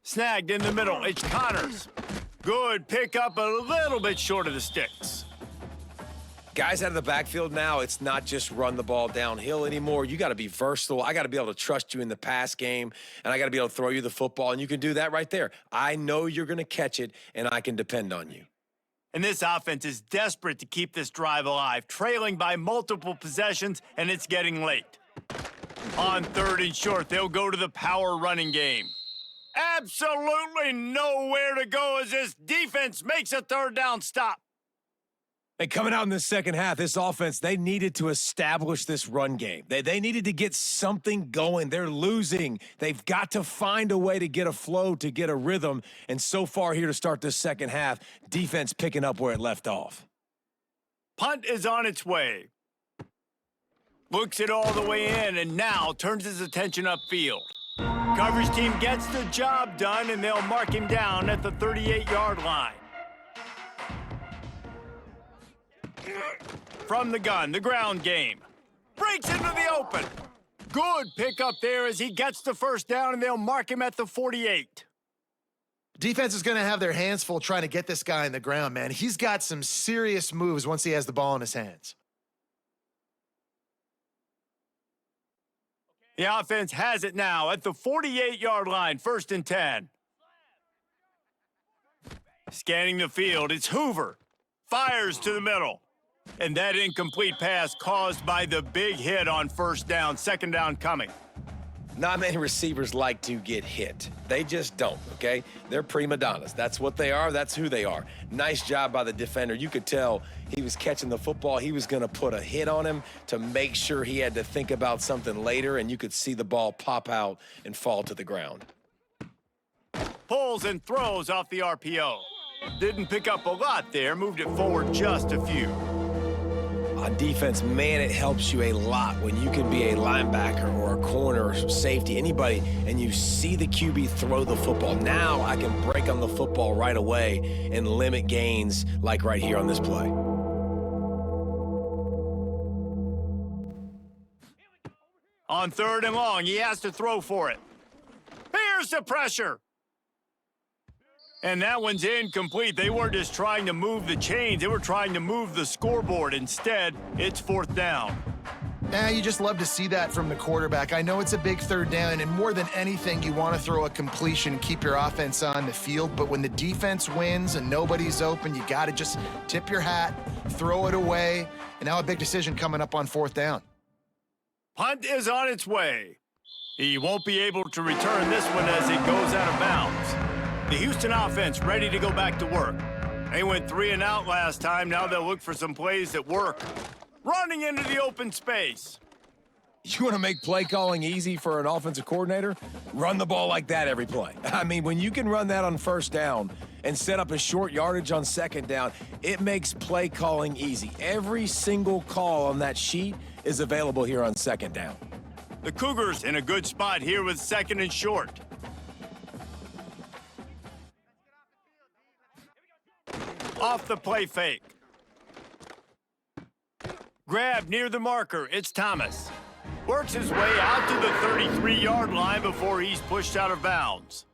Snagged in the middle, it's Connors. Good pickup, a little bit short of the sticks. Guys out of the backfield now, it's not just run the ball downhill anymore. You got to be versatile. I got to be able to trust you in the pass game, and I got to be able to throw you the football, and you can do that right there. I know you're going to catch it, and I can depend on you. And this offense is desperate to keep this drive alive, trailing by multiple possessions, and it's getting late. On 3rd and short, they'll go to the power running game. Absolutely nowhere to go as this defense makes a 3rd down stop. And coming out in the second half, this offense, they needed to establish this run game. They needed to get something going. They're losing. They've got to find a way to get a flow, to get a rhythm. And so far here to start this second half, defense picking up where it left off. Punt is on its way. Looks it all the way in and now turns his attention upfield. Coverage team gets the job done, and they'll mark him down at the 38-yard line. From the gun, the ground game. Breaks into the open. Good pickup there as he gets the 1st down, and they'll mark him at the 48. Defense is going to have their hands full trying to get this guy in the ground, man. He's got some serious moves once he has the ball in his hands. The offense has it now at the 48-yard line, 1st and 10. Scanning the field, it's Hoover. Fires to the middle. And that incomplete pass caused by the big hit on 1st down, 2nd down coming. Not many receivers like to get hit. They just don't, okay? They're prima donnas. That's what they are. That's who they are. Nice job by the defender. You could tell he was catching the football. He was going to put a hit on him to make sure he had to think about something later, and you could see the ball pop out and fall to the ground. Pulls and throws off the RPO. Didn't pick up a lot there. Moved it forward just a few. On defense, man, it helps you a lot when you can be a linebacker or a corner or safety, anybody, and you see the QB throw the football. Now I can break on the football right away and limit gains like right here on this play. On 3rd and long, he has to throw for it. Here's the pressure. And that one's incomplete. They weren't just trying to move the chains. They were trying to move the scoreboard. Instead, it's 4th down. You just love to see that from the quarterback. I know it's a big 3rd down, and more than anything, you want to throw a completion, keep your offense on the field. But when the defense wins and nobody's open, you got to just tip your hat, throw it away. And now a big decision coming up on 4th down. Punt is on its way. He won't be able to return this one as it goes out of bounds. The Houston offense ready to go back to work. They went 3 and out last time. Now they'll look for some plays that work. Running into the open space. You want to make play calling easy for an offensive coordinator? Run the ball like that every play. I mean, when you can run that on 1st down and set up a short yardage on 2nd down, it makes play calling easy. Every single call on that sheet is available here on 2nd down. The Cougars in a good spot here with 2nd and short. Off the play fake. Grab near the marker. It's Thomas. Works his way out to the 33-yard line before he's pushed out of bounds.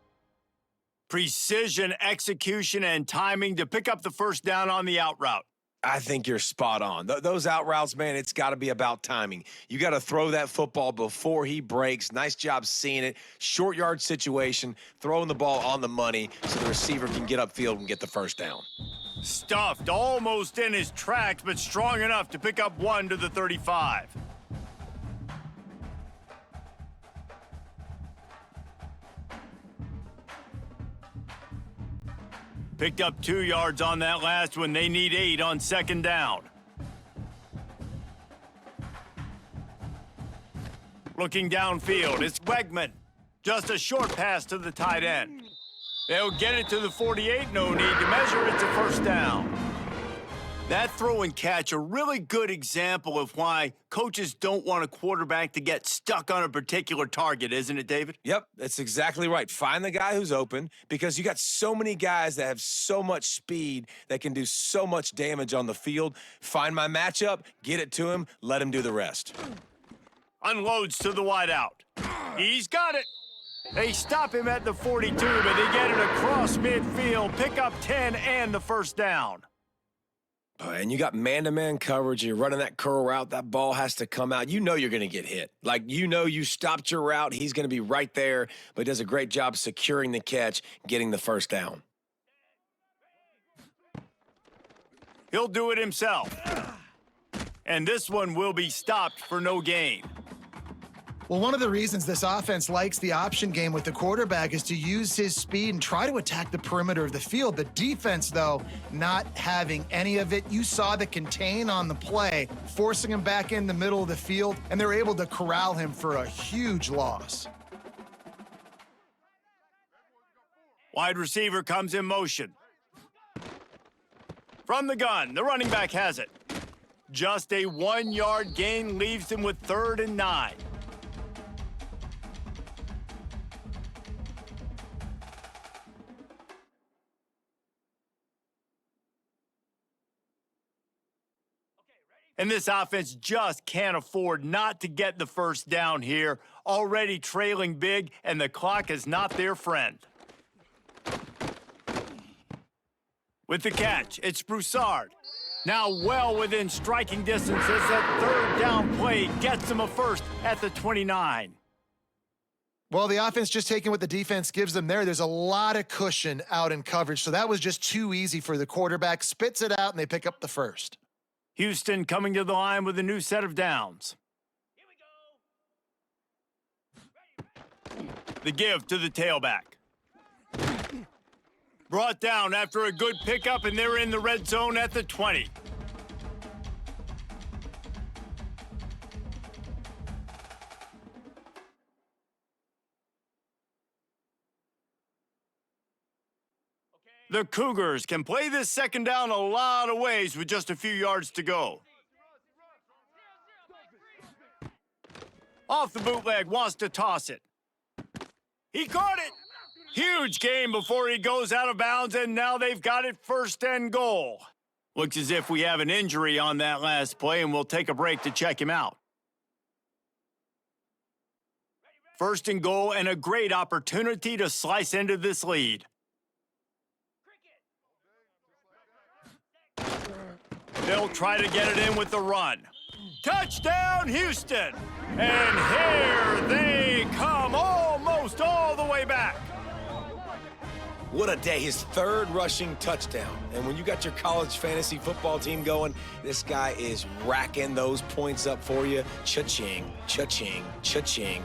Precision, execution, and timing to pick up the 1st down on the out route. I think you're spot on. Those out routes, man, it's got to be about timing. You got to throw that football before he breaks. Nice job seeing it. Short yard situation, throwing the ball on the money so the receiver can get upfield and get the 1st down. Stuffed almost in his tracks, but strong enough to pick up 1 to the 35. Picked up 2 yards on that last one. They need 8 on 2nd down. Looking downfield, it's Wegman. Just a short pass to the tight end. They'll get it to the 48, no need to measure. It's a first down. That throw and catch, a really good example of why coaches don't want a quarterback to get stuck on a particular target, isn't it, David? Yep, that's exactly right. Find the guy who's open because you got so many guys that have so much speed that can do so much damage on the field. Find my matchup, get it to him, let him do the rest. Unloads to the wideout. He's got it. They stop him at the 42, but they get it across midfield, pick up 10 and the first down. And you got man-to-man coverage. You're running that curl route. That ball has to come out. You know you're going to get hit. Like, you know you stopped your route. He's going to be right there, but he does a great job securing the catch, getting the first down. He'll do it himself. And this one will be stopped for no gain. Well, one of the reasons this offense likes the option game with the quarterback is to use his speed and try to attack the perimeter of the field. The defense, though, not having any of it. You saw the contain on the play, forcing him back in the middle of the field, and they're able to corral him for a huge loss. Wide receiver comes in motion. From the gun, the running back has it. Just a 1-yard gain leaves him with 3rd and 9. And this offense just can't afford not to get the first down here. Already trailing big, and the clock is not their friend. With the catch, it's Broussard. Now well within striking distance as that 3rd down play gets them a first at the 29. Well, the offense just taking what the defense gives them there. There's a lot of cushion out in coverage, so that was just too easy for the quarterback. Spits it out, and they pick up the first. Houston coming to the line with a new set of downs. The give to the tailback. Brought down after a good pickup, and they're in the red zone at the 20. The Cougars can play this second down a lot of ways with just a few yards to go. Off the bootleg, wants to toss it. He caught it. Huge gain before he goes out of bounds, and now they've got it 1st and goal. Looks as if we have an injury on that last play, and we'll take a break to check him out. 1st and goal, and a great opportunity to slice into this lead. They'll try to get it in with the run. Touchdown, Houston! And here they come, almost all the way back. What a day, his 3rd rushing touchdown. And when you got your college fantasy football team going, this guy is racking those points up for you. Cha-ching, cha-ching, cha-ching.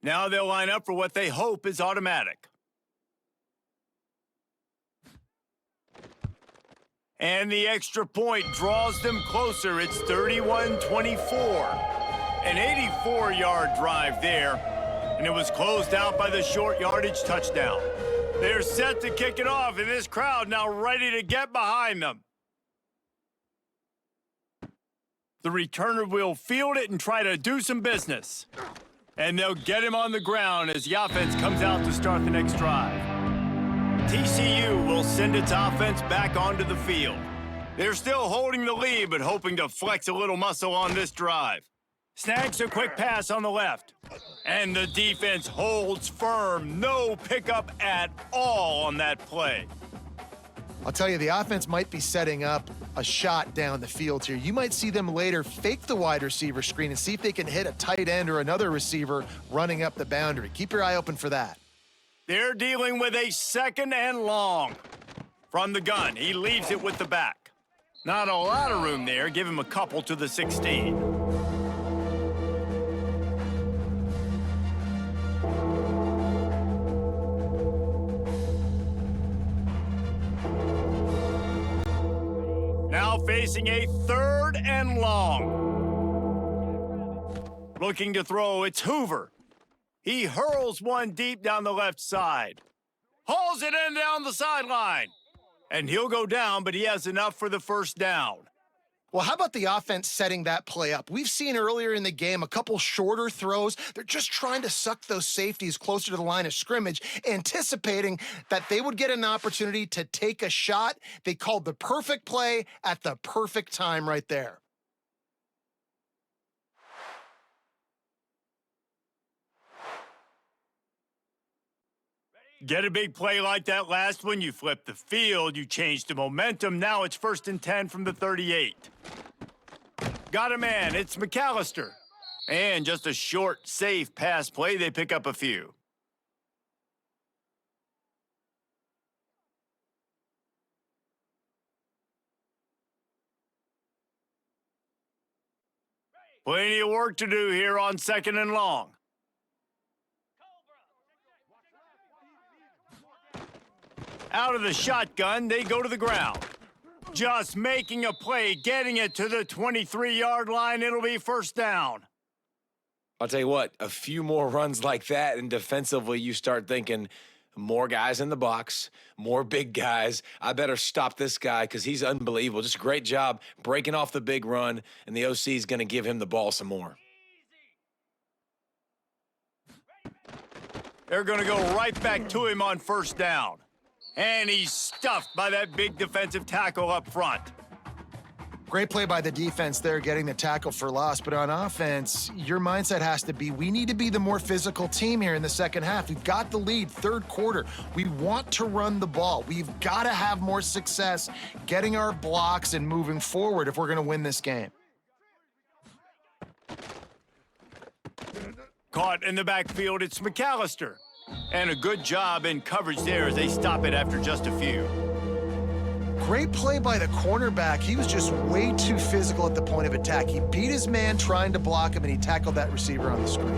Now they'll line up for what they hope is automatic. And the extra point draws them closer. It's 31-24. An 84-yard drive there, and it was closed out by the short yardage touchdown. They're set to kick it off, and this crowd now ready to get behind them. The returner will field it and try to do some business. And they'll get him on the ground as the offense comes out to start the next drive. TCU will send its offense back onto the field. They're still holding the lead, but hoping to flex a little muscle on this drive. Snags a quick pass on the left. And the defense holds firm. No pickup at all on that play. I'll tell you, the offense might be setting up a shot down the field here. You might see them later fake the wide receiver screen and see if they can hit a tight end or another receiver running up the boundary. Keep your eye open for that. They're dealing with a 2nd and long. From the gun, he leaves it with the back. Not a lot of room there. Give him a couple to the 16. now facing a 3rd and long. Looking to throw, it's Hoover. He hurls one deep down the left side. Hauls it in down the sideline. And he'll go down, but he has enough for the first down. Well, how about the offense setting that play up? We've seen earlier in the game a couple shorter throws. They're just trying to suck those safeties closer to the line of scrimmage, anticipating that they would get an opportunity to take a shot. They called the perfect play at the perfect time right there. Get a big play like that last one, you flip the field, you change the momentum. Now it's 1st and 10 from the 38. Got a man, it's McAllister. And just a short, safe pass play, they pick up a few. Plenty of work to do here on 2nd and long. Out of the shotgun, they go to the ground. Just making a play, getting it to the 23-yard line. It'll be 1st down. I'll tell you what, a few more runs like that, and defensively you start thinking, more guys in the box, more big guys. I better stop this guy because he's unbelievable. Just a great job breaking off the big run, and the OC is going to give him the ball some more. They're going to go right back to him on 1st down. And he's stuffed by that big defensive tackle up front. Great play by the defense there, getting the tackle for loss. But on offense, your mindset has to be, we need to be the more physical team here in the second half. We've got the lead, 3rd quarter. We want to run the ball. We've got to have more success getting our blocks and moving forward if we're going to win this game. Caught in the backfield, it's McAllister. And a good job in coverage there as they stop it after just a few. Great play by the cornerback. He was just way too physical at the point of attack. He beat his man trying to block him, and he tackled that receiver on the screen.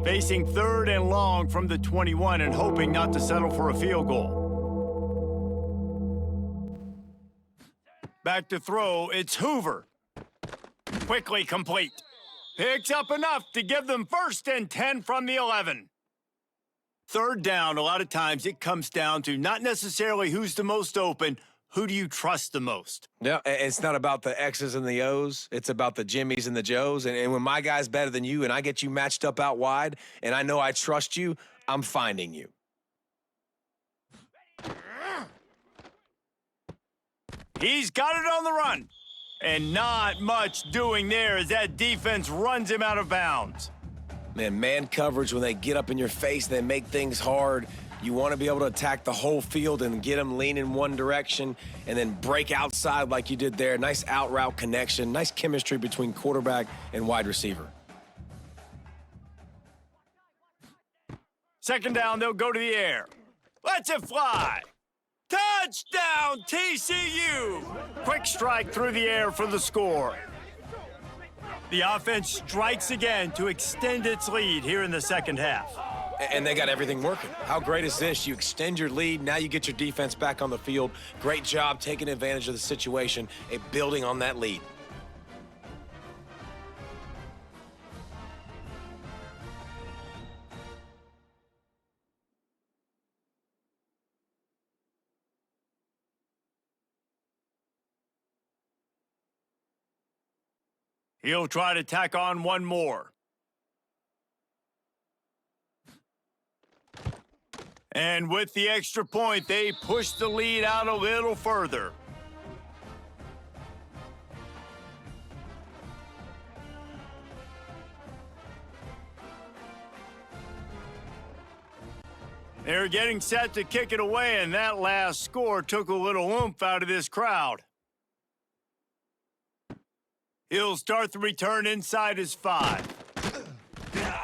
Facing 3rd and long from the 21 and hoping not to settle for a field goal. Back to throw, it's Hoover. Quickly complete. Picks up enough to give them 1st and 10 from the 11. 3rd down, a lot of times it comes down to not necessarily who's the most open, who do you trust the most? Yeah, it's not about the X's and the O's. It's about the Jimmys and the Joes. And when my guy's better than you and I get you matched up out wide and I know I trust you, I'm finding you. He's got it on the run. And not much doing there as that defense runs him out of bounds. Man coverage, when they get up in your face, they make things hard. You want to be able to attack the whole field and get them leaning one direction and then break outside like you did there. Nice out route connection, nice chemistry between quarterback and wide receiver. 2nd down, they'll go to the air. Let's it fly. Touchdown, TCU! Quick strike through the air for the score. The offense strikes again to extend its lead here in the second half. And they got everything working. How great is this? You extend your lead, now you get your defense back on the field. Great job taking advantage of the situation and building on that lead. He'll try to tack on one more. And with the extra point, they push the lead out a little further. They're getting set to kick it away, and that last score took a little oomph out of this crowd. He'll start the return inside his 5.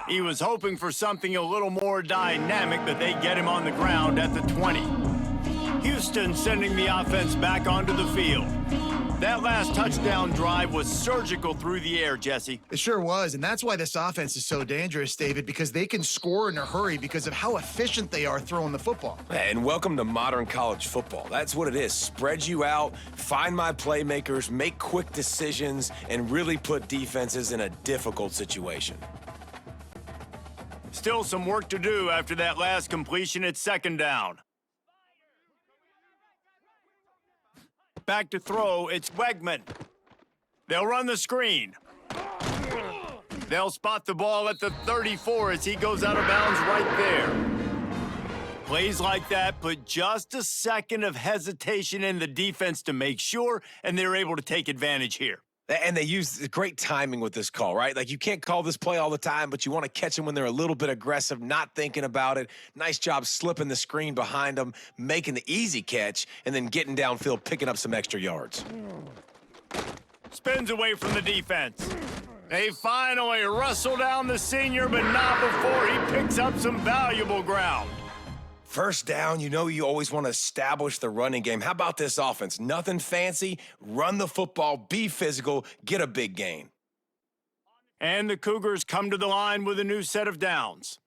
He was hoping for something a little more dynamic, but they get him on the ground at the 20. Houston sending the offense back onto the field. That last touchdown drive was surgical through the air, Jesse. It sure was, and that's why this offense is so dangerous, David, because they can score in a hurry because of how efficient they are throwing the football. And welcome to modern college football. That's what it is. Spread you out, find my playmakers, make quick decisions, and really put defenses in a difficult situation. Still some work to do after that last completion at second down. Back to throw, it's Wegman. They'll run the screen. They'll spot the ball at the 34 as he goes out of bounds right there. Plays like that put just a second of hesitation in the defense to make sure, and they're able to take advantage here. And they use great timing with this call, right? Like, you can't call this play all the time, but you want to catch them when they're a little bit aggressive, not thinking about it. Nice job slipping the screen behind them, making the easy catch, and then getting downfield, picking up some extra yards. Spins away from the defense. They finally wrestle down the senior, but not before he picks up some valuable ground. First down, you know you always want to establish the running game. How about this offense? Nothing fancy. Run the football, be physical, get a big gain. And the Cougars come to the line with a new set of downs.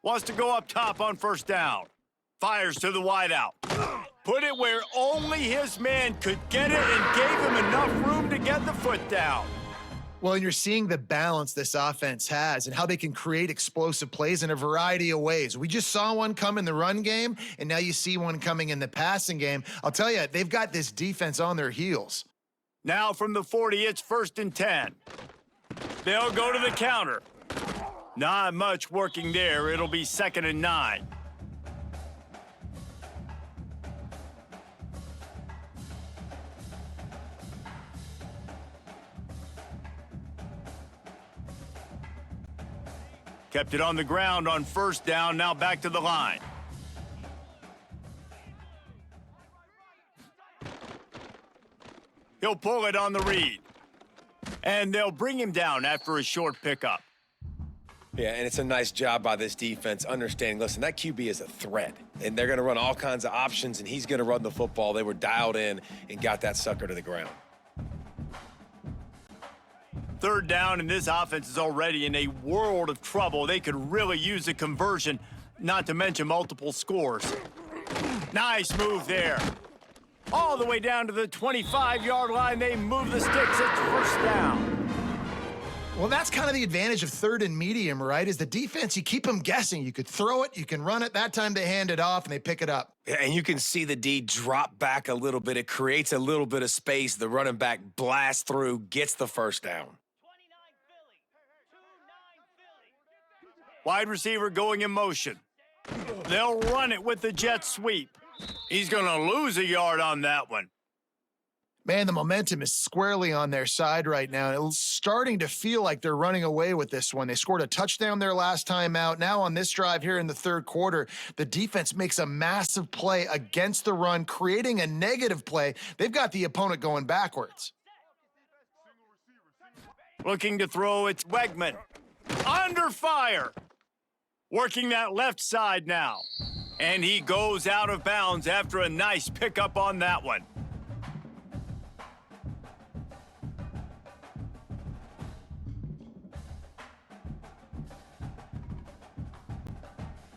Wants to go up top on first down. Fires to the wideout. Put it where only his man could get it and gave him enough room to get the foot down. Well, and you're seeing the balance this offense has and how they can create explosive plays in a variety of ways. We just saw one come in the run game, and now you see one coming in the passing game. I'll tell you, they've got this defense on their heels. Now from the 40, it's 1st and 10. They'll go to the counter. Not much working there. It'll be 2nd and 9. Kept it on the ground on first down, now back to the line. He'll pull it on the read. And they'll bring him down after a short pickup. Yeah, and it's a nice job by this defense understanding, listen, that QB is a threat, and they're going to run all kinds of options, and he's going to run the football. They were dialed in and got that sucker to the ground. Third down, and this offense is already in a world of trouble. They could really use a conversion, not to mention multiple scores. Nice move there. All the way down to the 25-yard line. They move the sticks. It's first down. Well, that's kind of the advantage of third and medium, right? Is the defense, you keep them guessing. You could throw it, you can run it. That time they hand it off, and they pick it up. Yeah, and you can see the D drop back a little bit. It creates a little bit of space. The running back blasts through, gets the first down. Wide receiver going in motion. They'll run it with the jet sweep. He's going to lose a yard on that one. Man, the momentum is squarely on their side right now. It's starting to feel like they're running away with this one. They scored a touchdown their last time out. Now on this drive here in the third quarter, the defense makes a massive play against the run, creating a negative play. They've got the opponent going backwards. Looking to throw, it's Wegman. Under fire. Working that left side now. And he goes out of bounds after a nice pickup on that one.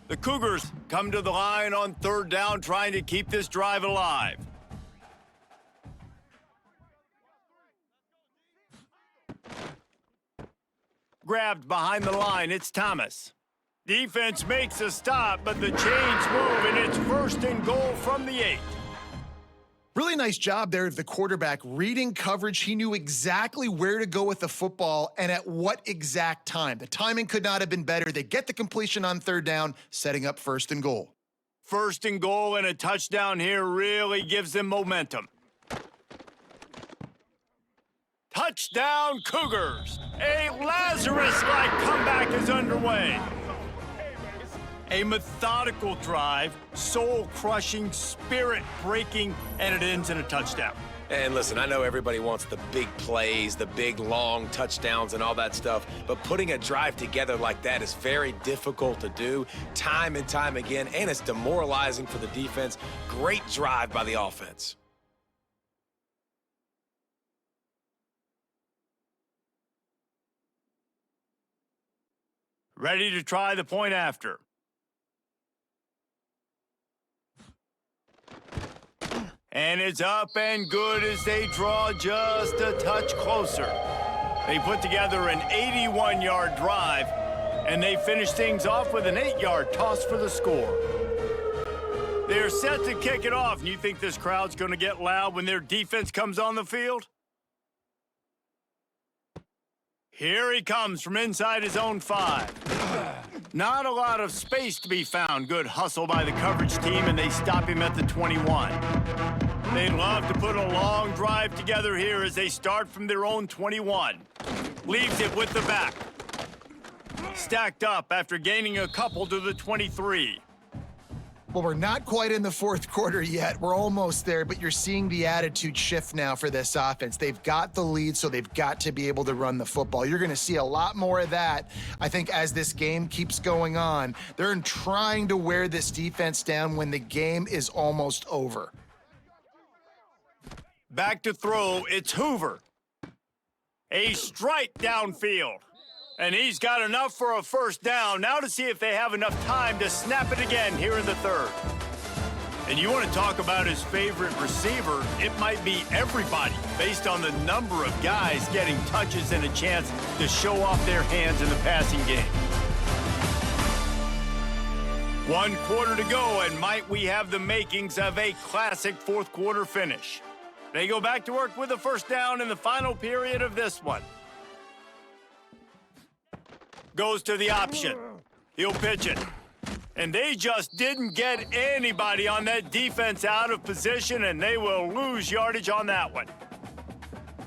The Cougars come to the line on third down, trying to keep this drive alive. Grabbed behind the line, it's Thomas. Defense makes a stop, but the chains move, and it's 1st and goal from the 8. Really nice job there of the quarterback reading coverage. He knew exactly where to go with the football and at what exact time. The timing could not have been better. They get the completion on third down, setting up 1st and goal. 1st and goal and a touchdown here really gives them momentum. Touchdown, Cougars! A Lazarus-like comeback is underway. A methodical drive, soul-crushing, spirit-breaking, and it ends in a touchdown. And listen, I know everybody wants the big plays, the big long touchdowns and all that stuff, but putting a drive together like that is very difficult to do time and time again, and it's demoralizing for the defense. Great drive by the offense. Ready to try the point after. And it's up and good as they draw just a touch closer. They put together an 81-yard drive, and they finish things off with an 8-yard toss for the score. They're set to kick it off, and you think this crowd's going to get loud when their defense comes on the field? Here he comes from inside his own 5. Not a lot of space to be found. Good hustle by the coverage team, and they stop him at the 21. They love to put a long drive together here as they start from their own 21. Leaves it with the back. Stacked up after gaining a couple to the 23. Well, we're not quite in the fourth quarter yet. We're almost there, but you're seeing the attitude shift now for this offense. They've got the lead, so they've got to be able to run the football. You're going to see a lot more of that, I think, as this game keeps going on. They're trying to wear this defense down when the game is almost over. Back to throw, it's Hoover. A strike downfield. And he's got enough for a first down. Now to see if they have enough time to snap it again here in the third. And you want to talk about his favorite receiver, it might be everybody based on the number of guys getting touches and a chance to show off their hands in the passing game. 1 quarter to go, and might we have the makings of a classic fourth quarter finish. They go back to work with a first down in the final period of this one. Goes to the option. He'll pitch it. And they just didn't get anybody on that defense out of position, and they will lose yardage on that one.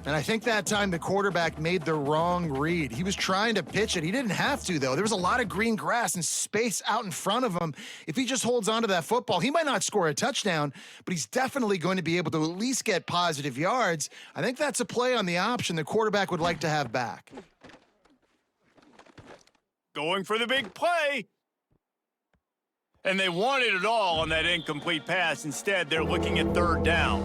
And I think that time the quarterback made the wrong read. He was trying to pitch it. He didn't have to, though. There was a lot of green grass and space out in front of him. If he just holds on to that football, he might not score a touchdown, but he's definitely going to be able to at least get positive yards. I think that's a play on the option the quarterback would like to have back. Going for the big play. And they wanted it all on that incomplete pass. Instead, they're looking at third down.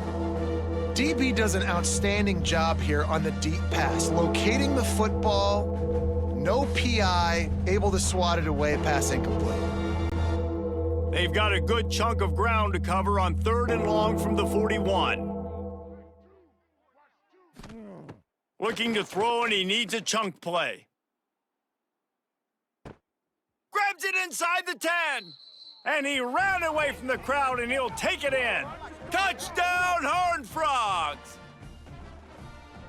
DB does an outstanding job here on the deep pass, locating the football, no PI, able to swat it away, pass incomplete. They've got a good chunk of ground to cover on third and long from the 41. Looking to throw, and he needs a chunk play. Grabs it inside the 10. And he ran away from the crowd, and he'll take it in. Touchdown, Horned Frogs!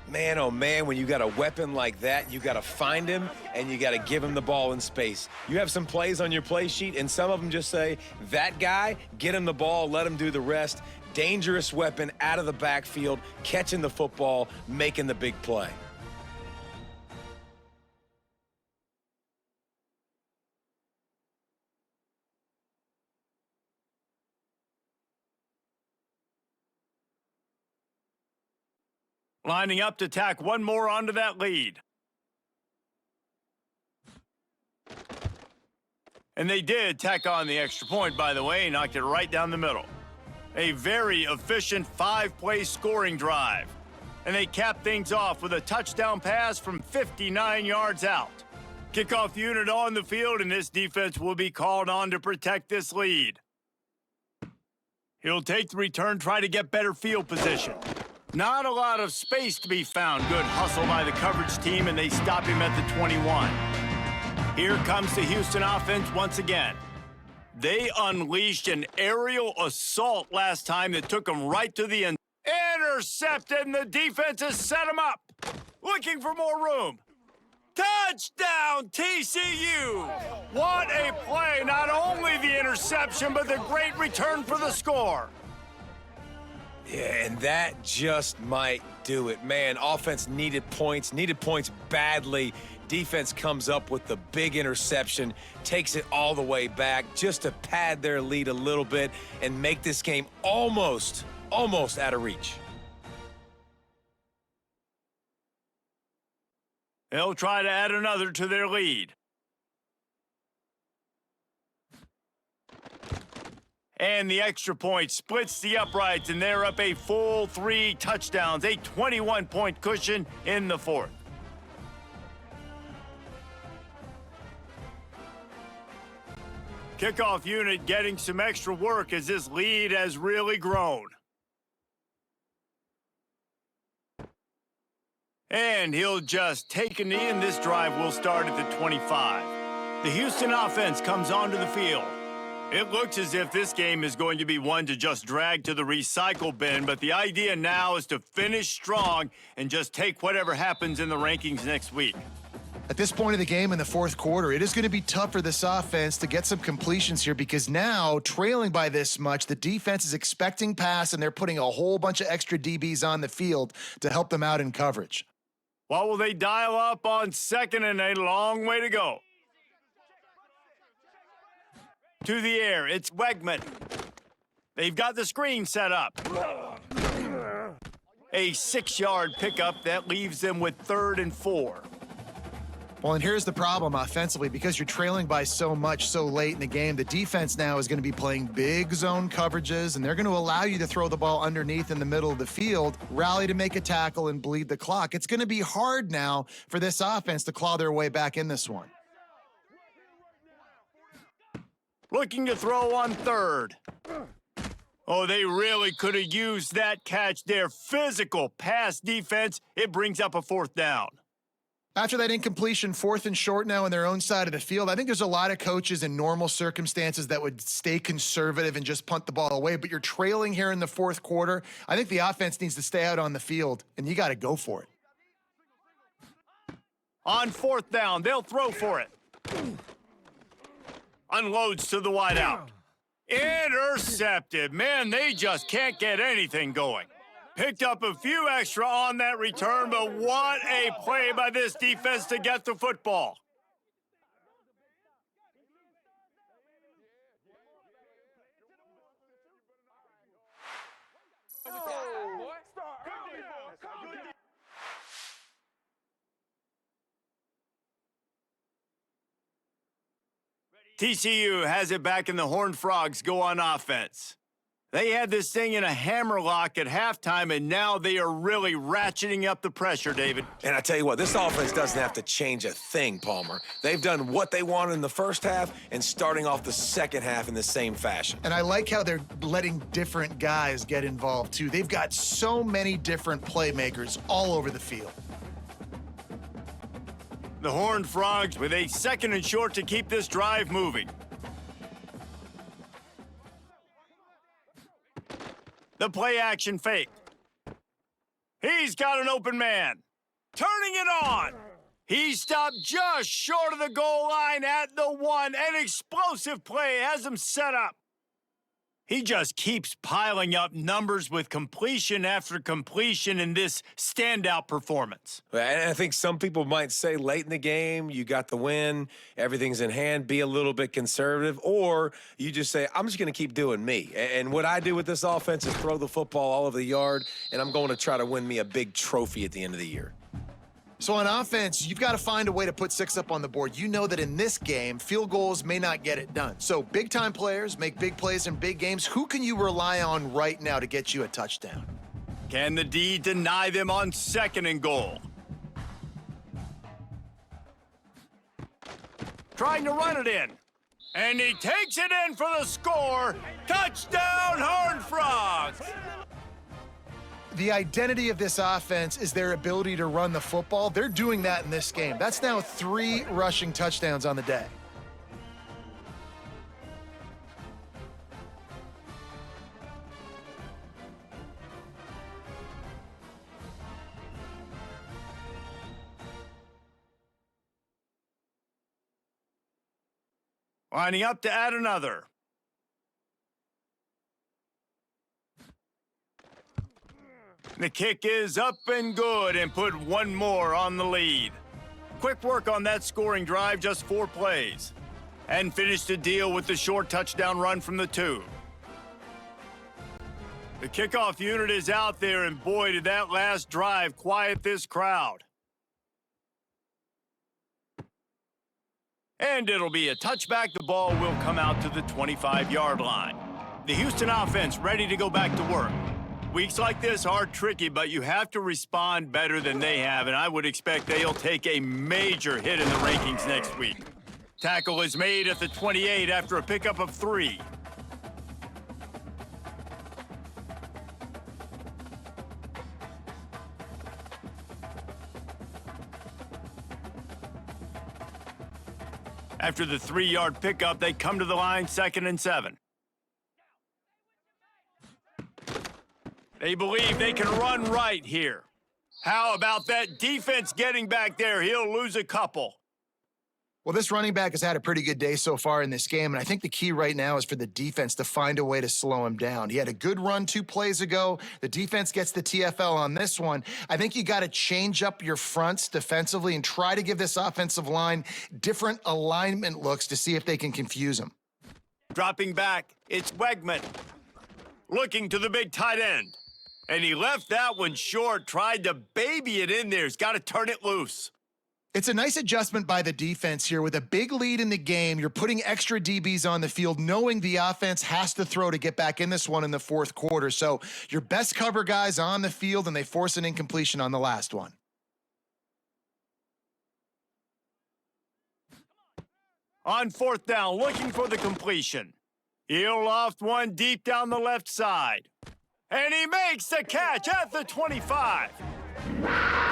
Man, oh man, when you got a weapon like that, you got to find him, and you got to give him the ball in space. You have some plays on your play sheet, and some of them just say, that guy, get him the ball, let him do the rest. Dangerous weapon out of the backfield, catching the football, making the big play. Lining up to tack one more onto that lead. And they did tack on the extra point, by the way, knocked it right down the middle. A very efficient 5-play scoring drive. And they cap things off with a touchdown pass from 59 yards out. Kickoff unit on the field, and this defense will be called on to protect this lead. He'll take the return, try to get better field position. Not a lot of space to be found. Good hustle by the coverage team, and they stop him at the 21. Here comes the Houston offense once again. They unleashed an aerial assault last time that took them right to the end. Intercepted, and the defense has set him up. Looking for more room. Touchdown, TCU! What a play. Not only the interception, but the great return for the score. Yeah, and that just might do it. Man, offense needed points badly. Defense comes up with the big interception, takes it all the way back just to pad their lead a little bit and make this game almost out of reach. They'll try to add another to their lead. And the extra point splits the uprights, and they're up a full 3 touchdowns, a 21-point cushion in the fourth. Kickoff unit getting some extra work as this lead has really grown. And he'll just take a knee, and this drive will start at the 25. The Houston offense comes onto the field. It looks as if this game is going to be one to just drag to the recycle bin, but the idea now is to finish strong and just take whatever happens in the rankings next week. At this point of the game in the fourth quarter, it is going to be tough for this offense to get some completions here because now, trailing by this much, the defense is expecting pass, and they're putting a whole bunch of extra DBs on the field to help them out in coverage. What will they dial up on second and a long way to go? To the air, it's Wegman. They've got the screen set up. A 6-yard pickup that leaves them with 3rd and 4. Well, and here's the problem offensively. Because you're trailing by so much so late in the game, the defense now is going to be playing big zone coverages, and they're going to allow you to throw the ball underneath in the middle of the field, rally to make a tackle, and bleed the clock. It's going to be hard now for this offense to claw their way back in this one. Looking to throw on 3rd. Oh, they really could have used that catch. Their physical pass defense, it brings up a 4th down. After that incompletion, 4th and short now on their own side of the field, I think there's a lot of coaches in normal circumstances that would stay conservative and just punt the ball away, but you're trailing here in the fourth quarter. I think the offense needs to stay out on the field, and you got to go for it. On 4th down, they'll throw for it. Unloads to the wideout. Intercepted. Man, they just can't get anything going. Picked up a few extra on that return, but what a play by this defense to get the football. TCU has it back, and the Horned Frogs go on offense. They had this thing in a hammerlock at halftime, and now they are really ratcheting up the pressure, David. And I tell you what, this offense doesn't have to change a thing, Palmer. They've done what they wanted in the first half and starting off the second half in the same fashion. And I like how they're letting different guys get involved, too. They've got so many different playmakers all over the field. The Horned Frogs with a 2nd and short to keep this drive moving. The play action fake. He's got an open man. Turning it on. He stopped just short of the goal line at the 1. An explosive play has him set up. He just keeps piling up numbers with completion after completion in this standout performance. And I think some people might say late in the game, you got the win, everything's in hand, be a little bit conservative, or you just say, I'm just going to keep doing me. And what I do with this offense is throw the football all over the yard, and I'm going to try to win me a big trophy at the end of the year. So on offense, you've got to find a way to put 6 up on the board. You know that in this game, field goals may not get it done. So big-time players make big plays in big games. Who can you rely on right now to get you a touchdown? Can the D deny them on 2nd and goal? Trying to run it in. And he takes it in for the score. Touchdown, Horned Frogs! The identity of this offense is their ability to run the football. They're doing that in this game. That's now 3 rushing touchdowns on the day. Lining up to add another. The kick is up and good, and put 1 more on the lead. Quick work on that scoring drive, just 4 plays. And finished the deal with the short touchdown run from the 2. The kickoff unit is out there, and boy, did that last drive quiet this crowd. And it'll be a touchback. The ball will come out to the 25-yard line. The Houston offense ready to go back to work. Weeks like this are tricky, but you have to respond better than they have, and I would expect they'll take a major hit in the rankings next week. Tackle is made at the 28 after a pickup of 3. After the 3-yard pickup, they come to the line, 2nd and 7. They believe they can run right here. How about that defense getting back there? He'll lose a couple. Well, this running back has had a pretty good day so far in this game, and I think the key right now is for the defense to find a way to slow him down. He had a good run 2 plays ago. The defense gets the TFL on this one. I think you got to change up your fronts defensively and try to give this offensive line different alignment looks to see if they can confuse him. Dropping back, it's Wegman. Looking to the big tight end. And he left that one short, tried to baby it in there. He's got to turn it loose. It's a nice adjustment by the defense here. With a big lead in the game, you're putting extra DBs on the field, knowing the offense has to throw to get back in this one in the 4th quarter. So your best cover guys on the field, and they force an incompletion on the last one. On 4th down, looking for the completion. He'll loft one deep down the left side. And he makes the catch at the 25.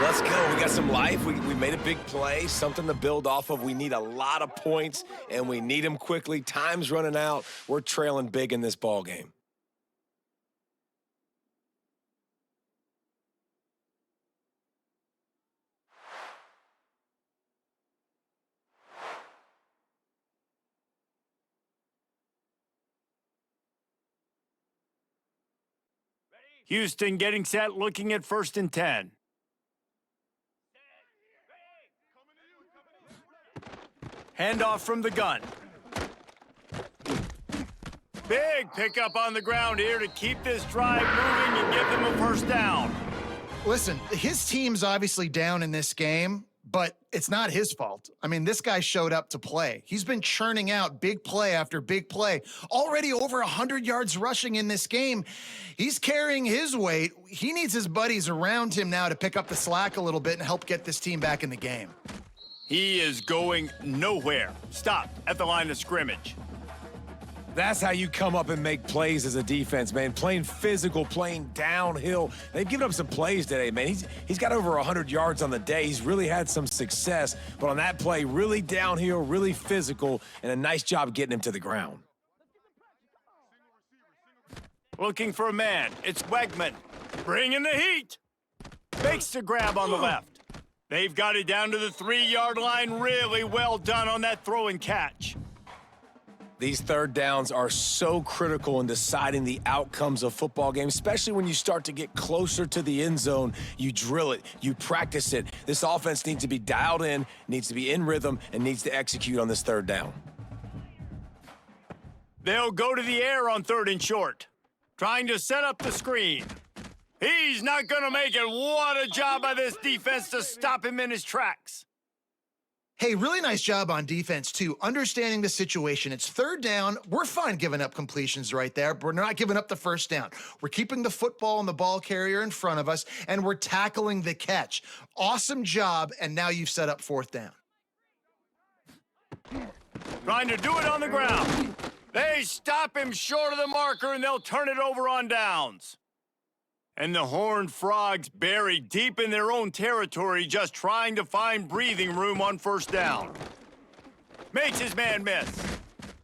Let's go. We got some life. We made a big play, something to build off of. We need a lot of points, and we need them quickly. Time's running out. We're trailing big in this ball game. Houston getting set, looking at 1st and 10. Handoff from the gun. Big pickup on the ground here to keep this drive moving and give them a 1st down. Listen, his team's obviously down in this game, but it's not his fault. I mean, this guy showed up to play. He's been churning out big play after big play. Already over 100 yards rushing in this game. He's carrying his weight. He needs his buddies around him now to pick up the slack a little bit and help get this team back in the game. He is going nowhere. Stopped at the line of scrimmage. That's how you come up and make plays as a defense, man. Playing physical, playing downhill. They've given up some plays today, man. He's got over 100 yards on the day. He's really had some success. But on that play, really downhill, really physical, and a nice job getting him to the ground. Looking for a man. It's Wegman. Bringing the heat. Makes the grab on the left. They've got it down to the 3-yard line. Really well done on that throw and catch. These 3rd downs are so critical in deciding the outcomes of football games, especially when you start to get closer to the end zone. You drill it, you practice it. This offense needs to be dialed in, needs to be in rhythm, and needs to execute on this 3rd down. They'll go to the air on 3rd and short, trying to set up the screen. He's not going to make it. What a job by this defense to stop him in his tracks. Hey, really nice job on defense, too, understanding the situation. It's 3rd down. We're fine giving up completions right there, but we're not giving up the 1st down. We're keeping the football and the ball carrier in front of us, and we're tackling the catch. Awesome job, and now you've set up 4th down. Trying to do it on the ground. They stop him short of the marker, and they'll turn it over on downs. And the Horned Frogs buried deep in their own territory, just trying to find breathing room on 1st down. Makes his man miss.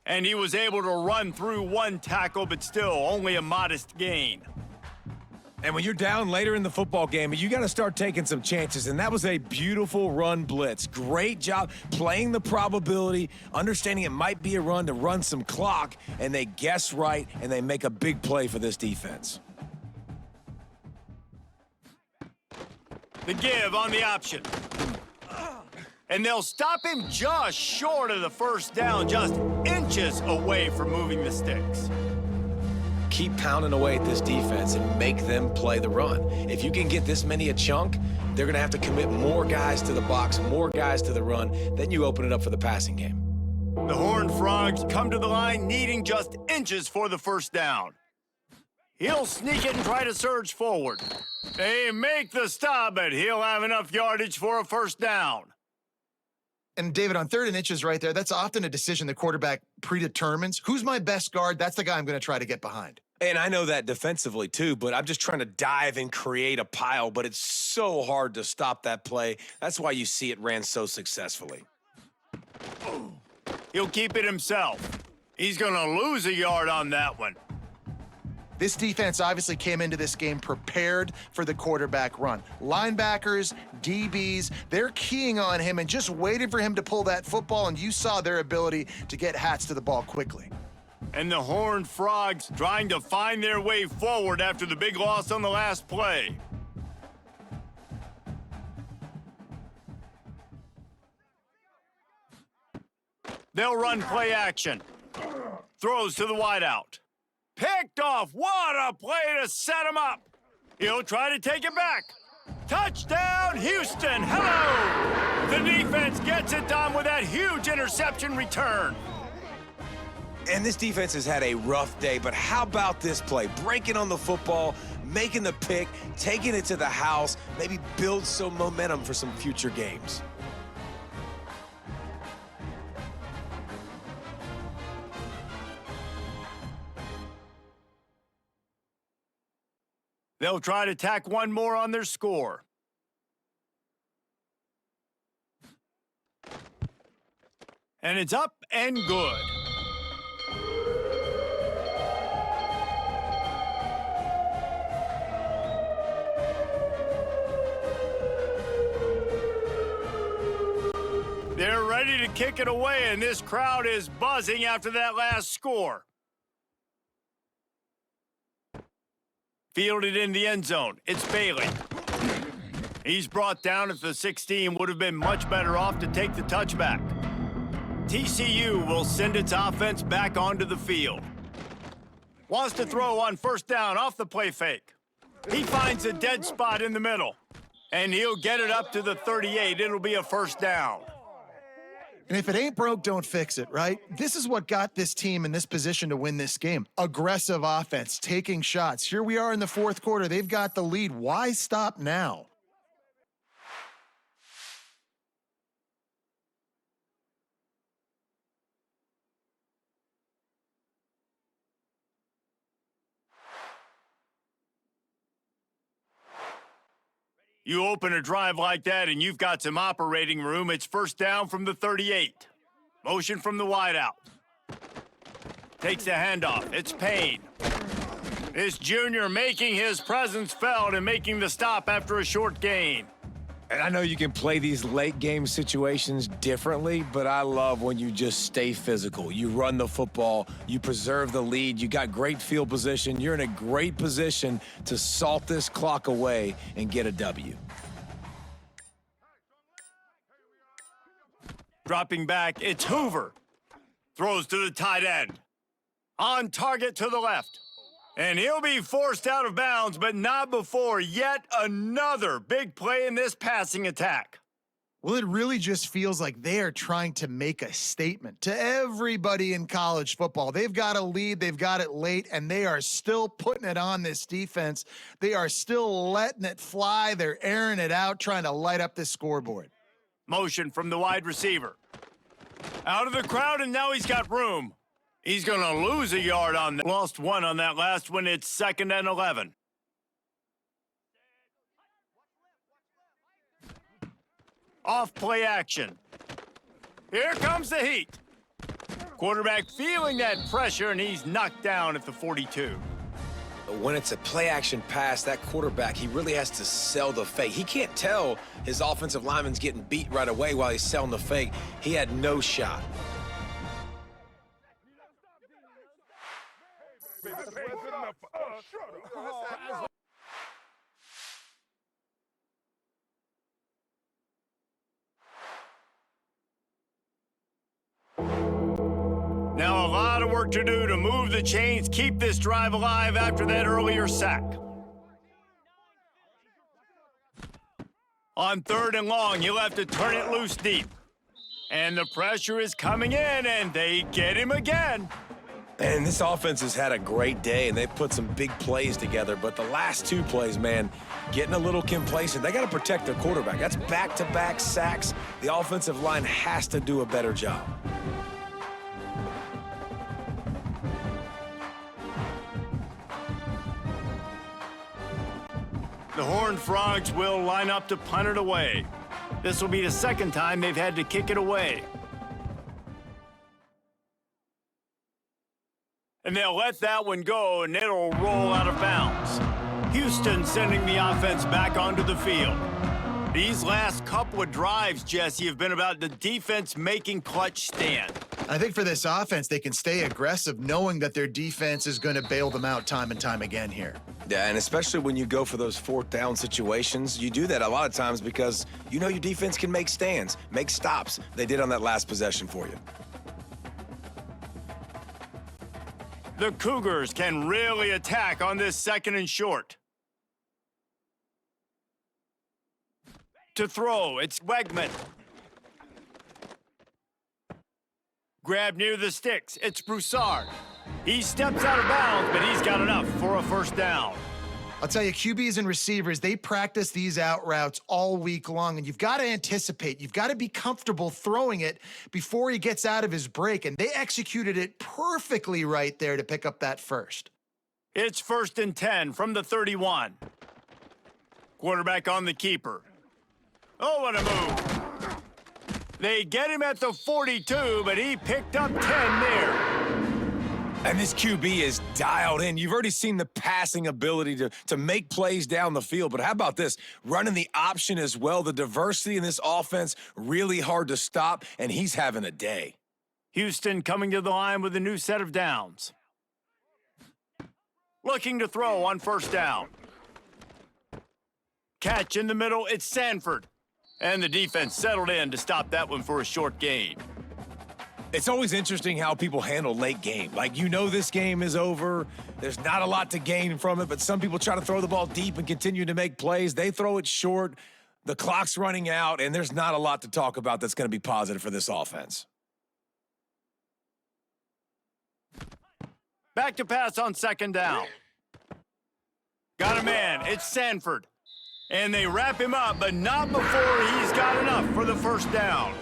And he was able to run through one tackle, but still only a modest gain. And when you're down later in the football game, you got to start taking some chances, and that was a beautiful run blitz. Great job playing the probability, understanding it might be a run to run some clock, and they guess right, and they make a big play for this defense. The give on the option. And they'll stop him just short of the 1st down, just inches away from moving the sticks. Keep pounding away at this defense and make them play the run. If you can get this many a chunk, they're going to have to commit more guys to the box, more guys to the run. Then you open it up for the passing game. The Horned Frogs come to the line needing just inches for the first down. He'll sneak it and try to surge forward. They make the stop, but he'll have enough yardage for a first down. And David, on 3rd and inches right there, that's often a decision the quarterback predetermines. Who's my best guard? That's the guy I'm going to try to get behind. And I know that defensively too, but I'm just trying to dive and create a pile, but it's so hard to stop that play. That's why you see it ran so successfully. He'll keep it himself. He's going to lose a yard on that one. This defense obviously came into this game prepared for the quarterback run. Linebackers, DBs, they're keying on him and just waiting for him to pull that football, and you saw their ability to get hats to the ball quickly. And the Horned Frogs trying to find their way forward after the big loss on the last play. They'll run play action. Throws to the wideout. Picked off. What a play to set him up. He'll try to take it back. Touchdown, Houston. Hello. The defense gets it done with that huge interception return. And this defense has had a rough day, but how about this play? Breaking on the football, making the pick, taking it to the house, maybe build some momentum for some future games. They'll try to tack one more on their score. And it's up and good. They're ready to kick it away, and this crowd is buzzing after that last score. Fielded in the end zone. It's Bailey. He's brought down at the 16. Would have been much better off to take the touchback. TCU will send its offense back onto the field. Wants to throw on first down off the play fake. He finds a dead spot in the middle. And he'll get it up to the 38. It'll be a first down. And if it ain't broke, don't fix it, right? This is what got this team in this position to win this game. Aggressive offense, taking shots. Here we are in the 4th quarter. They've got the lead. Why stop now? You open a drive like that and you've got some operating room. It's first down from the 38. Motion from the wideout. Takes the handoff. It's Payne. This junior making his presence felt and making the stop after a short gain. And I know you can play these late game situations differently, but I love when you just stay physical. You run the football, you preserve the lead, you got great field position, you're in a great position to salt this clock away and get a W. Dropping back, it's Hoover. Throws to the tight end. On target to the left. And he'll be forced out of bounds, but not before yet another big play in this passing attack. Well, it really just feels like they are trying to make a statement to everybody in college football. They've got a lead, they've got it late, and they are still putting it on this defense. They are still letting it fly. They're airing it out, trying to light up this scoreboard. Motion from the wide receiver. Out of the crowd, and now he's got room. He's going to lose a yard on that. Lost one on that last one. It's 2nd and 11. Off play action. Here comes the heat. Quarterback feeling that pressure, and he's knocked down at the 42. When it's a play action pass, that quarterback, he really has to sell the fake. He can't tell his offensive lineman's getting beat right away while he's selling the fake. He had no shot. Now a lot of work to do to move the chains, keep this drive alive after that earlier sack. On 3rd and long, you'll have to turn it loose deep. And the pressure is coming in, and they get him again. And this offense has had a great day, and they've put some big plays together. But the last two plays, man, getting a little complacent. They got to protect their quarterback. That's back-to-back sacks. The offensive line has to do a better job. The Horned Frogs will line up to punt it away. This will be the second time they've had to kick it away. And they'll let that one go, and it'll roll out of bounds. Houston sending the offense back onto the field. These last couple of drives, Jesse, have been about the defense making clutch stand. I think for this offense, they can stay aggressive knowing that their defense is going to bail them out time and time again here. Yeah, and especially when you go for those fourth down situations, you do that a lot of times because you know your defense can make stands, make stops. They did on that last possession for you. The Cougars can really attack on this second and short. To throw, it's Wegman. Grab near the sticks, it's Broussard. He steps out of bounds, but he's got enough for a first down. I'll tell you, QBs and receivers, they practice these out routes all week long, and you've got to anticipate. You've got to be comfortable throwing it before he gets out of his break, and they executed it perfectly right there to pick up that first. It's 1st and 10 from the 31. Quarterback on the keeper. Oh, what a move. They get him at the 42, but he picked up 10 there. And this QB is dialed in. You've already seen the passing ability to make plays down the field, but how about this? Running the option as well. The diversity in this offense, really hard to stop, and he's having a day. Houston coming to the line with a new set of downs. Looking to throw on first down. Catch in the middle, it's Sanford. And the defense settled in to stop that one for a short gain. It's always interesting how people handle late game. Like, you know this game is over. There's not a lot to gain from it, but some people try to throw the ball deep and continue to make plays. They throw it short. The clock's running out, and there's not a lot to talk about that's going to be positive for this offense. Back to pass on second down. Got a man. It's Sanford. And they wrap him up, but not before he's got enough for the first down.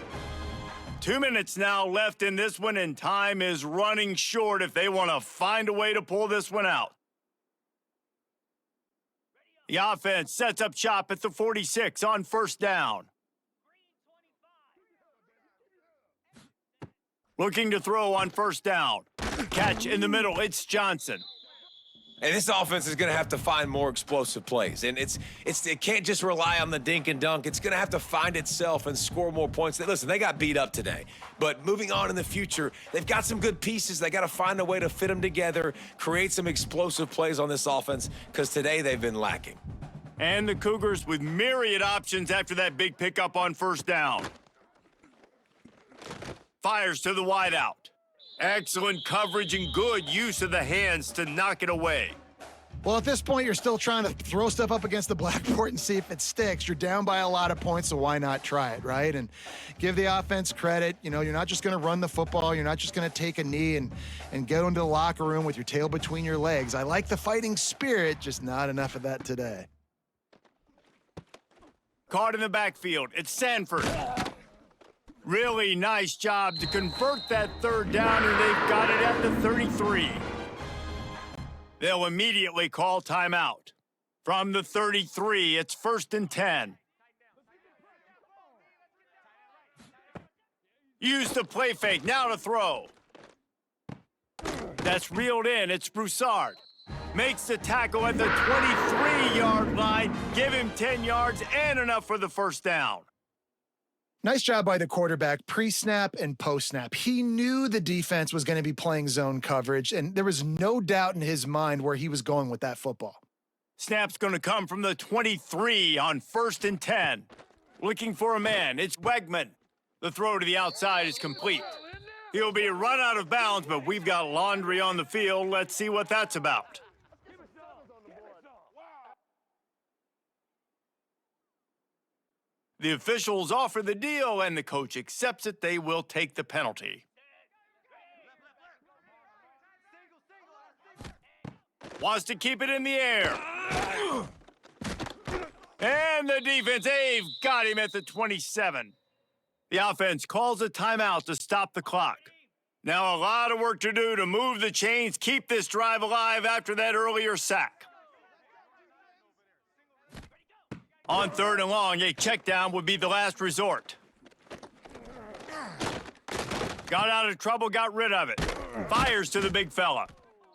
2 minutes now left in this one, and time is running short if they want to find a way to pull this one out. The offense sets up shop at the 46 on first down. Looking to throw on first down. Catch in the middle, it's Johnson. And this offense is going to have to find more explosive plays. And it can't just rely on the dink and dunk. It's going to have to find itself and score more points. Listen, they got beat up today. But moving on in the future, they've got some good pieces. They got to find a way to fit them together, create some explosive plays on this offense, because today they've been lacking. And the Cougars with myriad options after that big pickup on first down. Fires to the wideout. Excellent coverage and good use of the hands to knock it away. Well, at this point, you're still trying to throw stuff up against the blackboard and see if it sticks. You're down by a lot of points, so why not try it, right? And give the offense credit. You know, you're not just going to run the football. You're not just going to take a knee and go into the locker room with your tail between your legs. I like the fighting spirit, just not enough of that today. Caught in the backfield. It's Sanford. Really nice job to convert that third down, and they've got it at the 33. They'll immediately call timeout. From the 33, it's 1st and 10. Use the play fake, now to throw. That's reeled in, it's Broussard. Makes the tackle at the 23-yard line. Give him 10 yards and enough for the first down. Nice job by the quarterback, pre-snap and post-snap. He knew the defense was going to be playing zone coverage, and there was no doubt in his mind where he was going with that football. Snap's going to come from the 23 on 1st and 10. Looking for a man, it's Wegman. The throw to the outside is complete. He'll be run out of bounds, but we've got laundry on the field. Let's see what that's about. The officials offer the deal, and the coach accepts it. They will take the penalty. Wants to keep it in the air. And the defense, they've got him at the 27. The offense calls a timeout to stop the clock. Now a lot of work to do to move the chains, keep this drive alive after that earlier sack. On 3rd and long, a check down would be the last resort. Got out of trouble, got rid of it. Fires to the big fella.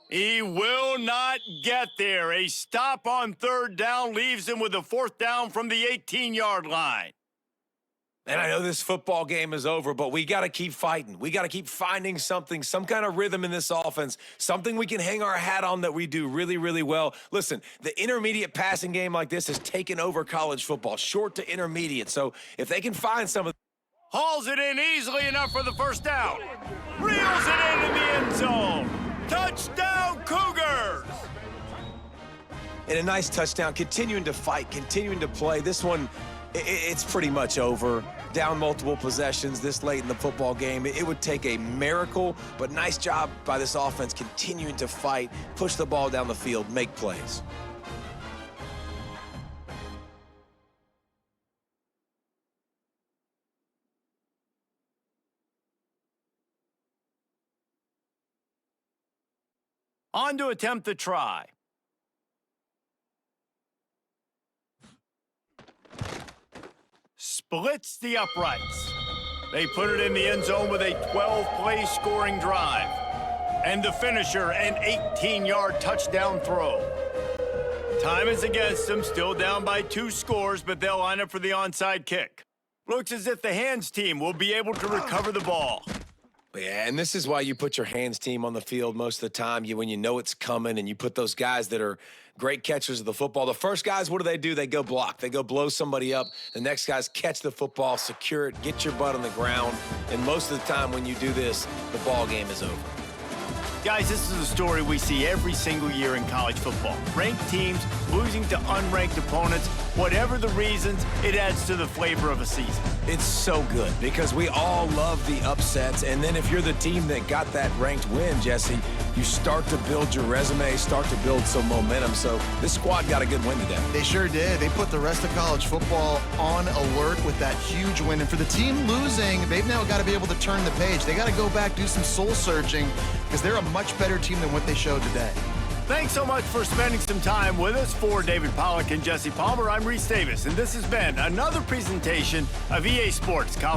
He will not get there. A stop on 3rd down leaves him with a 4th down from the 18-yard line. And I know this football game is over, but we got to keep fighting. We got to keep finding something, some kind of rhythm in this offense, something we can hang our hat on that we do really, really well. Listen, the intermediate passing game like this has taken over college football, short to intermediate. So if they can find some of hauls it in easily enough for the 1st down. Reels it into the end zone. Touchdown, Cougars! And a nice touchdown, continuing to fight, continuing to play. This one, it's pretty much over. Down multiple possessions this late in the football game. It would take a miracle, but nice job by this offense continuing to fight, push the ball down the field, make plays. On to attempt the try. Splits the uprights. They put it in the end zone with a 12-play scoring drive. And the finisher, an 18-yard touchdown throw. Time is against them, still down by 2 scores, but they'll line up for the onside kick. Looks as if the hands team will be able to recover the ball. Yeah, and this is why you put your hands team on the field most of the time. When you know it's coming, and you put those guys that are great catchers of the football. The first guys, what do? They go block. They go blow somebody up. The next guys catch the football, secure it, get your butt on the ground. And most of the time when you do this, the ball game is over. Guys, this is a story we see every single year in college football. Ranked teams losing to unranked opponents. Whatever the reasons, it adds to the flavor of a season. It's so good because we all love the upsets. And then if you're the team that got that ranked win, Jesse, you start to build your resume, start to build some momentum. So this squad got a good win today. They sure did. They put the rest of college football on alert with that huge win. And for the team losing, they've now got to be able to turn the page. They got to go back, do some soul searching, because they're a much better team than what they showed today. Thanks so much for spending some time with us. For David Pollack and Jesse Palmer, I'm Reese Davis, and this has been another presentation of EA Sports College.